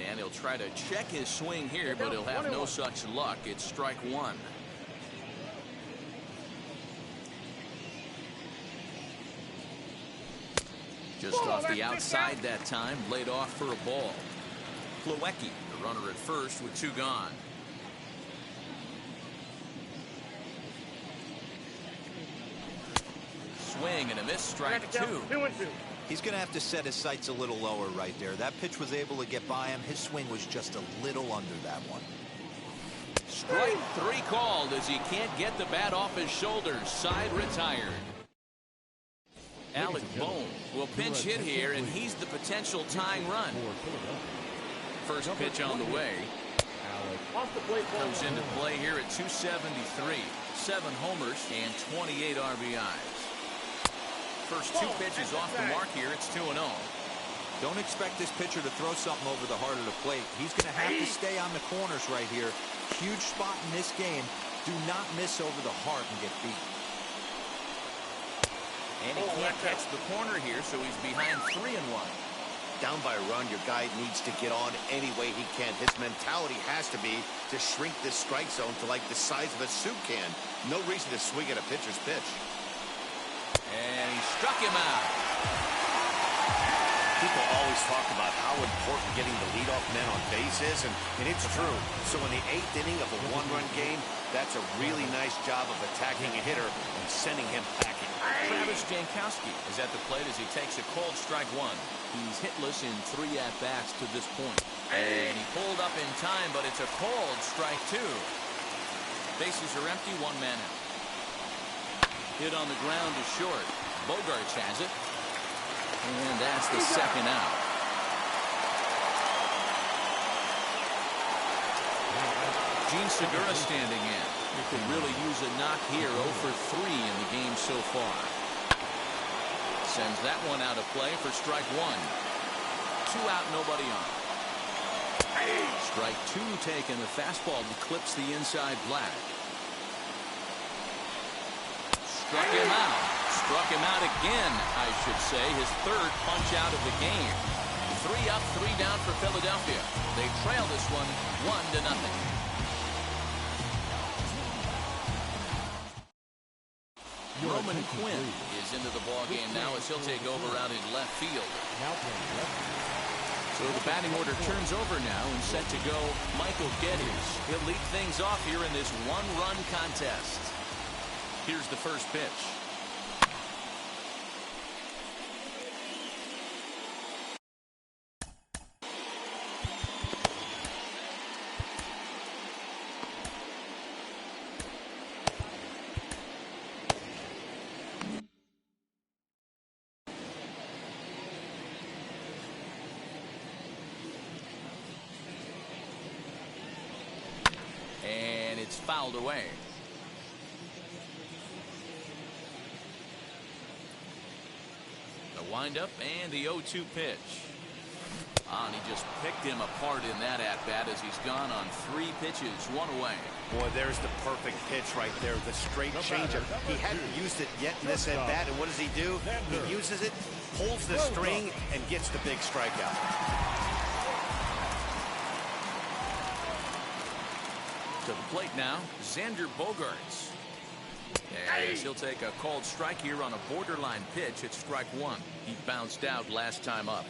And he'll try to check his swing here, but he'll have no such luck. It's strike one. Just off the outside that time, laid off for a ball. Plawecki, the runner at first with two gone. Swing and a miss, strike two. He's going to have to set his sights a little lower right there. That pitch was able to get by him. His swing was just a little under that one. Strike three called as he can't get the bat off his shoulders. Side retired. Alec Bohm will pinch hit here, and he's the potential tying run. First pitch on the way. Comes into play here at 273. 7 homers and 28 RBIs. First two pitches off the mark here. It's 2-0. Don't expect this pitcher to throw something over the heart of the plate. He's going to have to stay on the corners right here. Huge spot in this game. Do not miss over the heart and get beat. And he can't catch the corner here, so he's behind 3-1. Down by a run, your guy needs to get on any way he can. His mentality has to be to shrink this strike zone to like the size of a soup can. No reason to swing at a pitcher's pitch. And he struck him out. People always talk about how important getting the leadoff man on base is, and it's true. So in the 8th inning of a one-run game, that's a really nice job of attacking a hitter and sending him packing. Travis Jankowski is at the plate as he takes a cold strike one. He's hitless in 3 at-bats to this point. And he pulled up in time, but it's a cold strike two. Bases are empty, 1 man out. Hit on the ground is short. Bogaerts has it. And that's the second out. Gene Segura standing in. He could really use a knock here. 0 for 3 in the game so far. Sends that one out of play for strike one. 2 out, nobody on. Strike two taken. The fastball clips the inside black. Struck him out. Struck him out again, I should say. His 3rd punch out of the game. 3 up, 3 down for Philadelphia. They trail this one 1-0. Roman Quinn is into the ballgame now as he'll take over out in left field. So the batting order turns over now and set to go Michael Geddes. He'll lead things off here in this 1-run contest. Here's the first pitch. And it's fouled away. The windup and the 0-2 pitch. And he just picked him apart in that at-bat as he's gone on 3 pitches, 1 away. Boy, there's the perfect pitch right there, the straight changeup. He hadn't used it yet in this at-bat, and what does he do? He uses it, pulls the string, and gets the big strikeout. To the plate now, Xander Bogaerts. As he'll take a called strike here on a borderline pitch at strike 1. He bounced out last time up.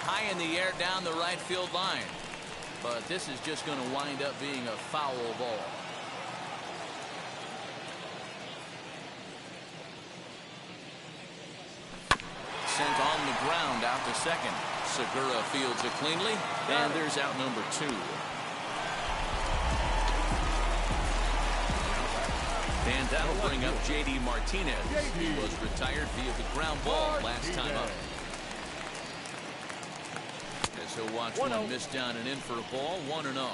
High in the air down the right field line. But this is just going to wind up being a foul ball. Sent on the ground out to second. Segura fields it cleanly, and there's out number 2. And that'll bring up J.D. Martinez. He was retired via the ground ball last time up. As he'll watch one miss down and in for a ball, 1-0.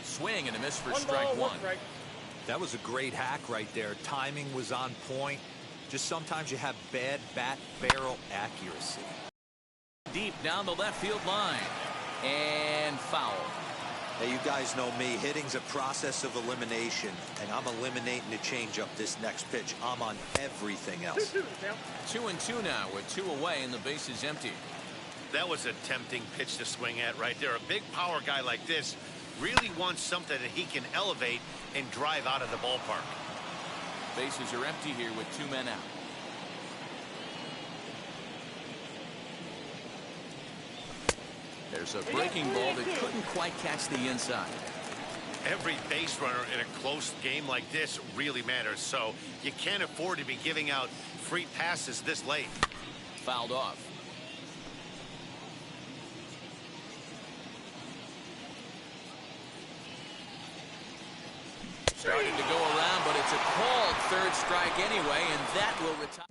Swing and a miss for strike 1. That was a great hack right there. Timing was on point. Just sometimes you have bad bat barrel accuracy. Deep down the left field line. And foul. Hey, you guys know me. Hitting's a process of elimination, and I'm eliminating the changeup this next pitch. I'm on everything else. 2-2 now with 2 away and the base is empty. That was a tempting pitch to swing at right there. A big power guy like this really wants something that he can elevate and drive out of the ballpark. Bases are empty here with 2 men out. There's a breaking ball that couldn't quite catch the inside. Every base runner in a close game like this really matters, so you can't afford to be giving out free passes this late. Fouled off. Starting to go around, but it's a called 3rd strike anyway, and that will retire.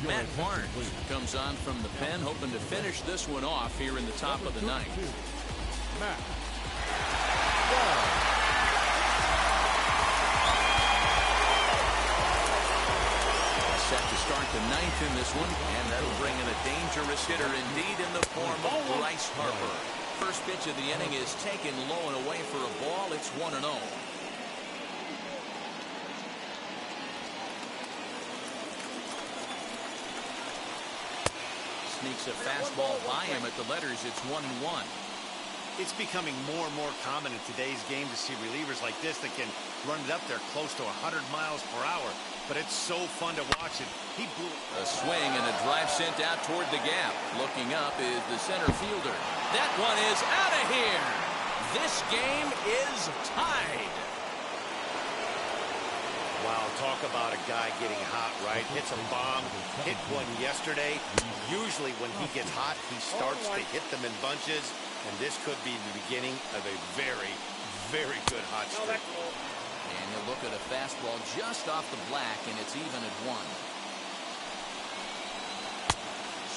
Matt Barnes comes on from the pen, hoping to finish this one off here in the top of the 9th. Matt. Set to start the 9th in this one, and that'll bring in a dangerous hitter indeed in the form of Bryce Harper. First pitch of the inning is taken low and away for a ball. It's 1-0. Sneaks a fastball by him at the letters. It's 1-1. It's becoming more and more common in today's game to see relievers like this that can run it up there close to 100 miles per hour. But it's so fun to watch it. He blew a swing and a drive sent out toward the gap. Looking up is the center fielder. That one is out of here. This game is tied. Wow, talk about a guy getting hot, right? Hits a bomb, hit one yesterday. Usually when he gets hot, he starts to hit them in bunches, and this could be the beginning of a very, very good hot streak. And he'll look at a fastball just off the black, and it's even at 1.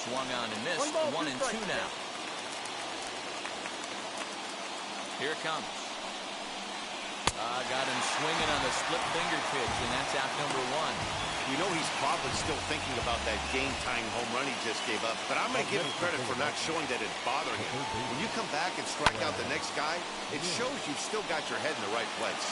Swung on and missed. 1-2 now. Here it comes. Got him swinging on a split finger pitch, and that's out number 1. You know he's probably still thinking about that game-tying home run he just gave up, but I'm going to give him credit for not showing that it's bothering him. When you come back and strike out the next guy, it shows you've still got your head in the right place.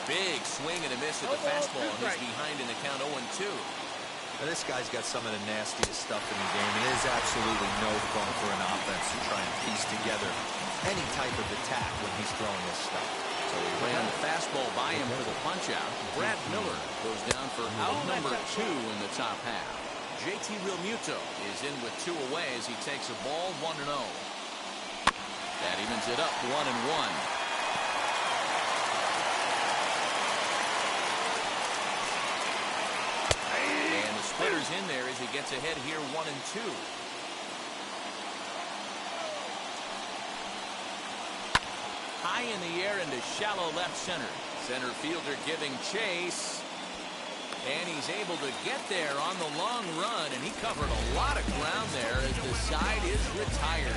Big swing and a miss at the fastball, and he's behind in the count 0-2. Now, this guy's got some of the nastiest stuff in the game. It is absolutely no fun for an offense to try and piece together any type of attack when he's throwing this stuff. So he ran the fastball by him for the punch-out. Brad Miller goes down for out number 2 in the top half. JT Realmuto is in with 2 away as he takes a ball 1-0. That evens it up 1-1. Splitters in there as he gets ahead here 1-2. High in the air into shallow left center. Center fielder giving chase. And he's able to get there on the long run, and he covered a lot of ground there as the side is retired.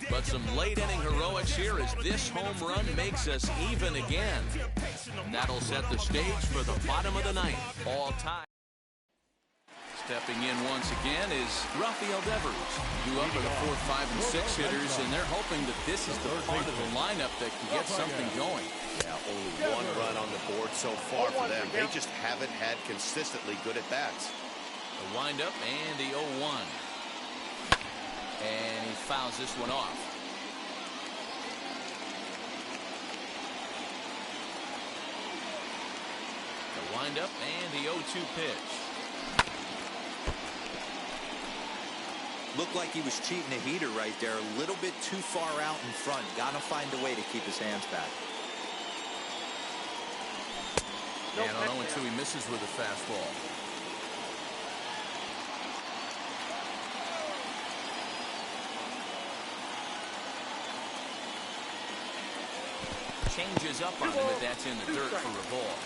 But some late-inning heroics here as this home run makes us even again. And that'll set the stage for the bottom of the ninth. All time. Stepping in once again is Rafael Devers. Due up for the 4, 5, and 6 hitters, and they're hoping that this is the part of the lineup that can get something going. Yeah, only one run on the board so far for them. They just haven't had consistently good at-bats. The windup and the 0-1. And he fouls this one off. The windup and the 0-2 pitch. Looked like he was cheating a heater right there. A little bit too far out in front. Got to find a way to keep his hands back. And on 0-2, he misses with a fastball. Changes up on him, but that's in the dirt for a ball.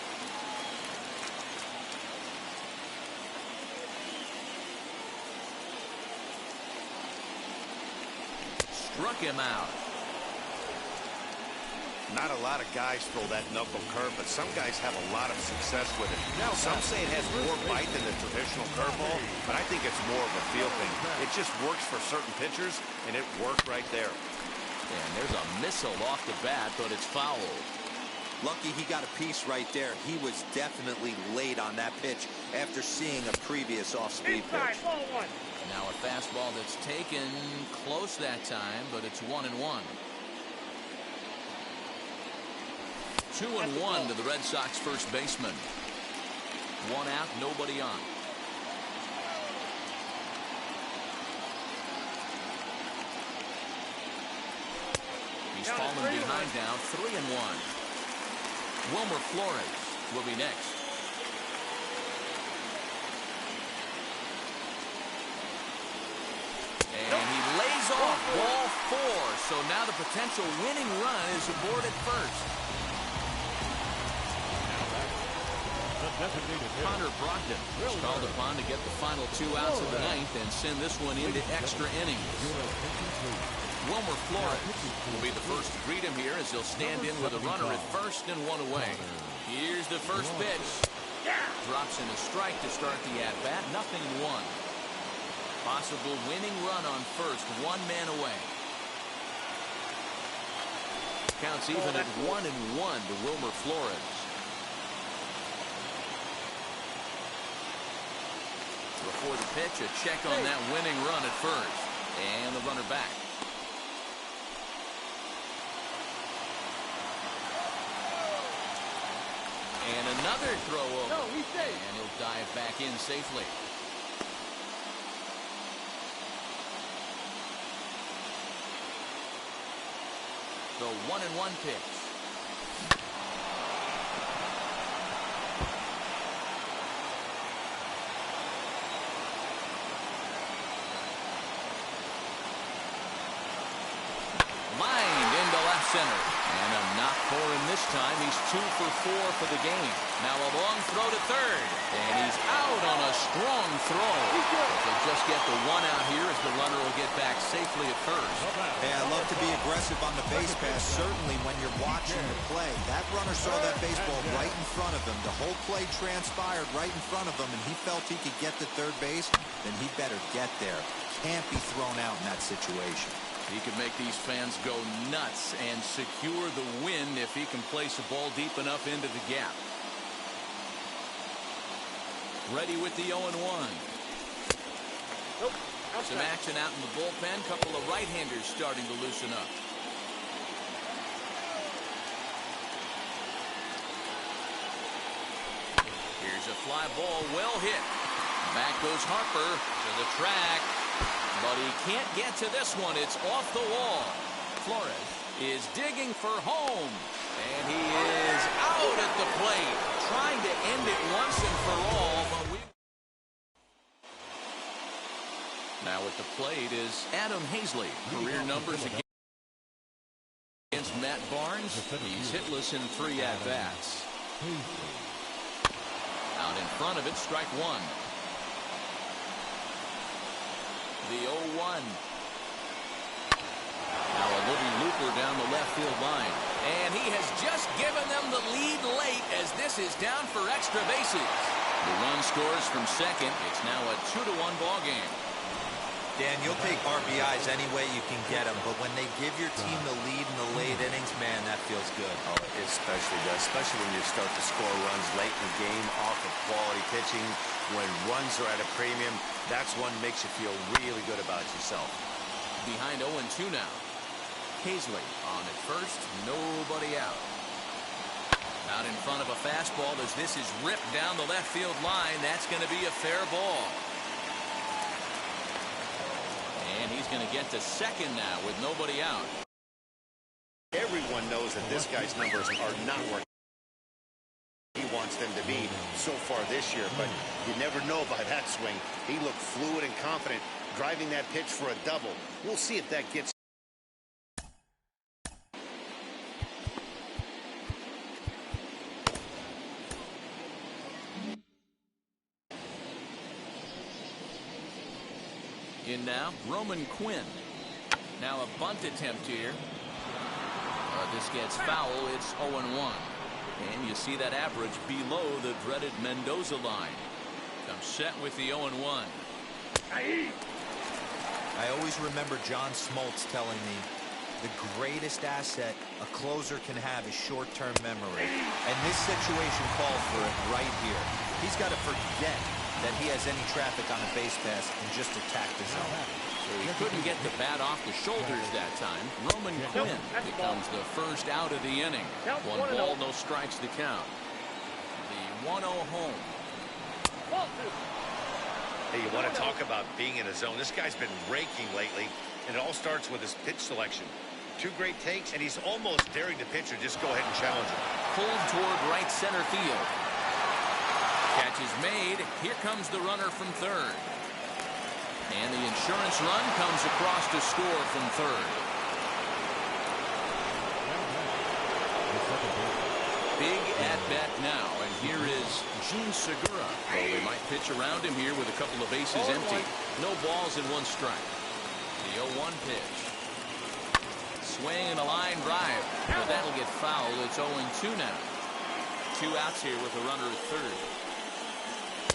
Struck him out. Not a lot of guys throw that knuckle curve, but some guys have a lot of success with it. Now, some say it has more bite than the traditional curveball, but I think it's more of a feel thing. It just works for certain pitchers, and it worked right there. And there's a missile off the bat, but it's fouled. Lucky he got a piece right there. He was definitely late on that pitch after seeing a previous off-speed pitch. Now a fastball that's taken close that time, but it's 1-1. 2-1 to the Red Sox first baseman. One out, nobody on. He's fallen behind now, 3-1. Wilmer Flores will be next. And he lays off ball 4. So now the potential winning run is aboard at first. Connor Brogdon is called upon to get the final 2 outs of the ninth and send this one into extra innings. Wilmer Flores will be the first to greet him here as he'll stand in with a runner at first and 1 away. Here's the first pitch. Drops in a strike to start the at-bat. 0-1. Possible winning run on first. 1 man away. Counts even at 1-1 to Wilmer Flores. Before the pitch, a check on that winning run at first. And the runner back. And another throw over. And he'll dive back in safely. The 1-1 pitch. Lined into left center. And a knock for him this time. He's 2 for 4 for the game. Now a long throw to third. And he's out on a strong throw. They'll just get the 1 out here as the runner will get back safely at first. Hey, I love to be aggressive on the base pass, certainly when you're watching the play. That runner saw that baseball right in front of him. The whole play transpired right in front of him, and he felt he could get to third base, then he better get there. Can't be thrown out in that situation. He could make these fans go nuts and secure the win if he can place a ball deep enough into the gap. Ready with the 0-1. Some action out in the bullpen. Couple of right-handers starting to loosen up. Here's a fly ball, well hit. Back goes Harper to the track. But he can't get to this one. It's off the wall. Flores is digging for home. And he is out at the plate. Trying to end it once and for all. But now at the plate is Adam Hazley. Career numbers against Matt Barnes. He's hitless in 3 at-bats. Out in front of it, strike one. The 0-1. Now a little looper down the left field line. And he has just given them the lead late as this is down for extra bases. The run scores from second. It's now a 2-1 ball game. Dan, you'll take RBIs any way you can get them, but when they give your team the lead in the late innings, man, that feels good. Oh, it especially does, especially when you start to score runs late in the game off of quality pitching. When runs are at a premium, that's one makes you feel really good about yourself. Behind 0-2 now. Hazley on at first, nobody out. Out in front of a fastball as this is ripped down the left field line. That's going to be a fair ball. And he's going to get to second now with nobody out. Everyone knows that this guy's numbers are not where he wants them to be so far this year, but you never know by that swing. He looked fluid and confident driving that pitch for a double. We'll see if that gets. In now, Roman Quinn. Now a bunt attempt here. This gets foul. It's 0-1. And you see that average below the dreaded Mendoza line. Comes set with the 0-1. I always remember John Smoltz telling me the greatest asset a closer can have is short-term memory. And this situation calls for it right here. He's got to forget that he has any traffic on a base pass and just attack the zone. So he couldn't get the bat off the shoulders that time. Roman Quinn becomes the first out of the inning. 1 ball, no strikes to count. The 1-0 home. Hey, you want to talk about being in a zone? This guy's been raking lately, and it all starts with his pitch selection. 2 great takes, and he's almost daring the pitcher just go ahead and challenge him. Pulled toward right center field. Catch is made. Here comes the runner from third. And the insurance run comes across to score from third. Big at-bat now, and here is Jean Segura. Oh, they might pitch around him here with a couple of bases empty. No balls and 1 strike. The 0-1 pitch. Swing and a line drive. But that'll get fouled. It's 0-2 now. 2 outs here with a runner at third.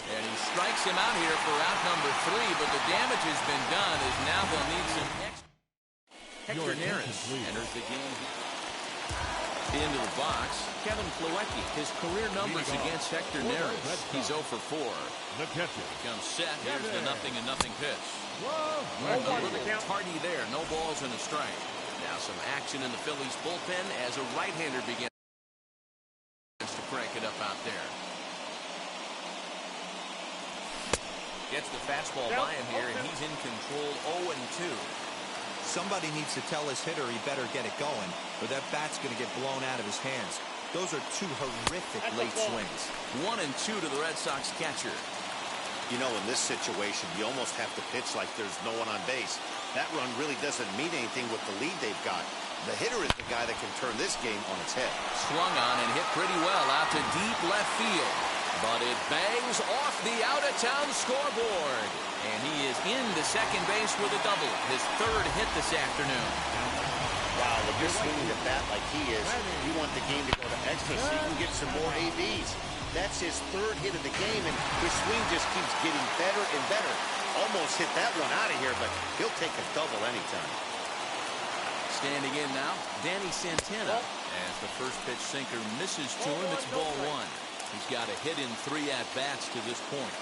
And he strikes him out here for out number 3, but the damage has been done as now they'll need some extra. Hector Neris enters the game. Into the box, Kevin Plawecki. His career numbers against Hector Neris. He's 0 for 4. Comes set. Here's the 0-0 pitch. A little tardy there. No balls and a strike. Now some action in the Phillies bullpen as a right-hander begins to crank it up out there. Gets the fastball by him here, and he's in control 0-2. Somebody needs to tell his hitter he better get it going, or that bat's going to get blown out of his hands. Those are 2 horrific late swings. 1-2 to the Red Sox catcher. You know, in this situation, you almost have to pitch like there's no one on base. That run really doesn't mean anything with the lead they've got. The hitter is the guy that can turn this game on its head. Swung on and hit pretty well out to deep left field. But it bangs off the out-of-town scoreboard. And he is into second base with a double. His 3rd hit this afternoon. Wow, when you're swinging the bat like he is, you want the game to go to extra so you can get some more ABs. That's his 3rd hit of the game, and his swing just keeps getting better and better. Almost hit that one out of here, but he'll take a double anytime. Standing in now, Danny Santana. As the first pitch sinker misses to him, it's ball 1. He's got a hit in 3 at-bats to this point.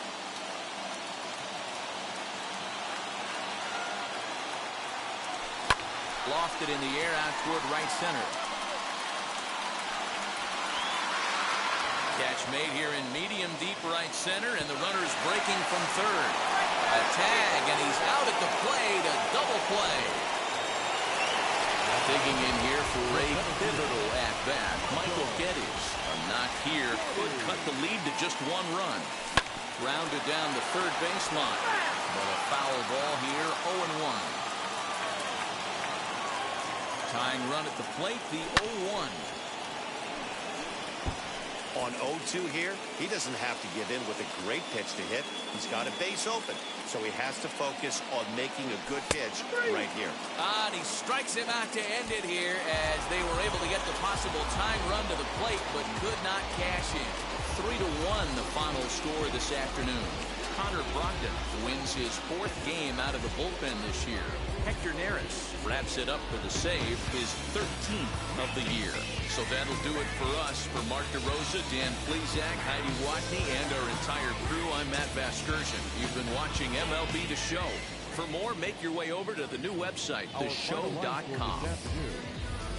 Lofted in the air out toward right center. Catch made here in medium deep right center, and the runner's breaking from third. A tag, and he's out at the plate. A double play. Digging in here for a pivotal at-bat, Michael Geddes. A knock here could cut the lead to just 1 run. Grounded down the third baseline. But a foul ball here, 0-1. Tying run at the plate, the 0-1. On 0-2 here, he doesn't have to give in with a great pitch to hit. He's got a base open, so he has to focus on making a good pitch right here. And he strikes him out to end it here as they were able to get the possible tying run to the plate, but could not cash in. 3-1 the final score this afternoon. Connor Brogdon wins his 4th game out of the bullpen this year. Hector Neris wraps it up for the save, his 13th of the year. So that'll do it for us. For Mark DeRosa, Dan Plesac, Heidi Watney, and our entire crew, I'm Matt Vasgersian. You've been watching MLB The Show. For more, make your way over to the new website, theshow.com.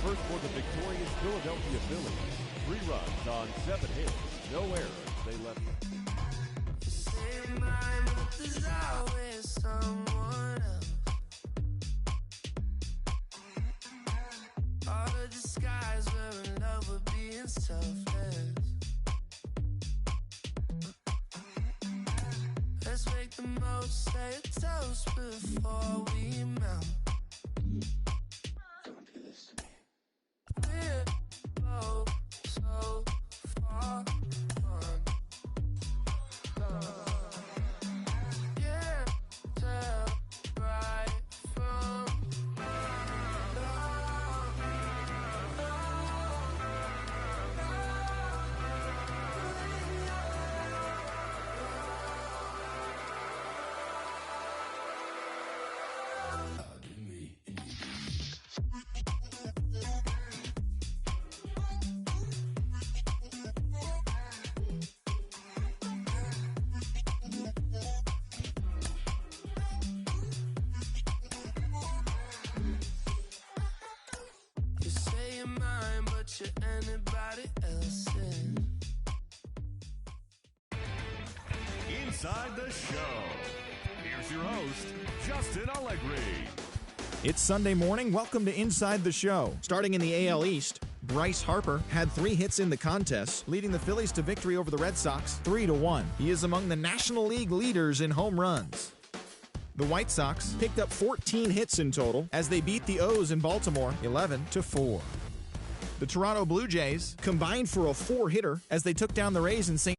First for the victorious Philadelphia Phillies. 3 runs on 7 hits. No errors. They left it. There's always someone else. All the disguise we're in love with being selfless. Let's make the most, say a toast before we melt. We're both so far from love. Inside the Show. Here's your host, Justin Allegri. It's Sunday morning. Welcome to Inside the Show. Starting in the AL East, Bryce Harper had 3 hits in the contest, leading the Phillies to victory over the Red Sox 3-1. He is among the National League leaders in home runs. The White Sox picked up 14 hits in total as they beat the O's in Baltimore 11-4. The Toronto Blue Jays combined for a 4-hitter as they took down the Rays in St.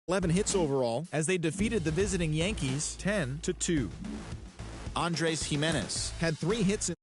11 hits overall as they defeated the visiting Yankees 10-2. Andres Gimenez had 3 hits in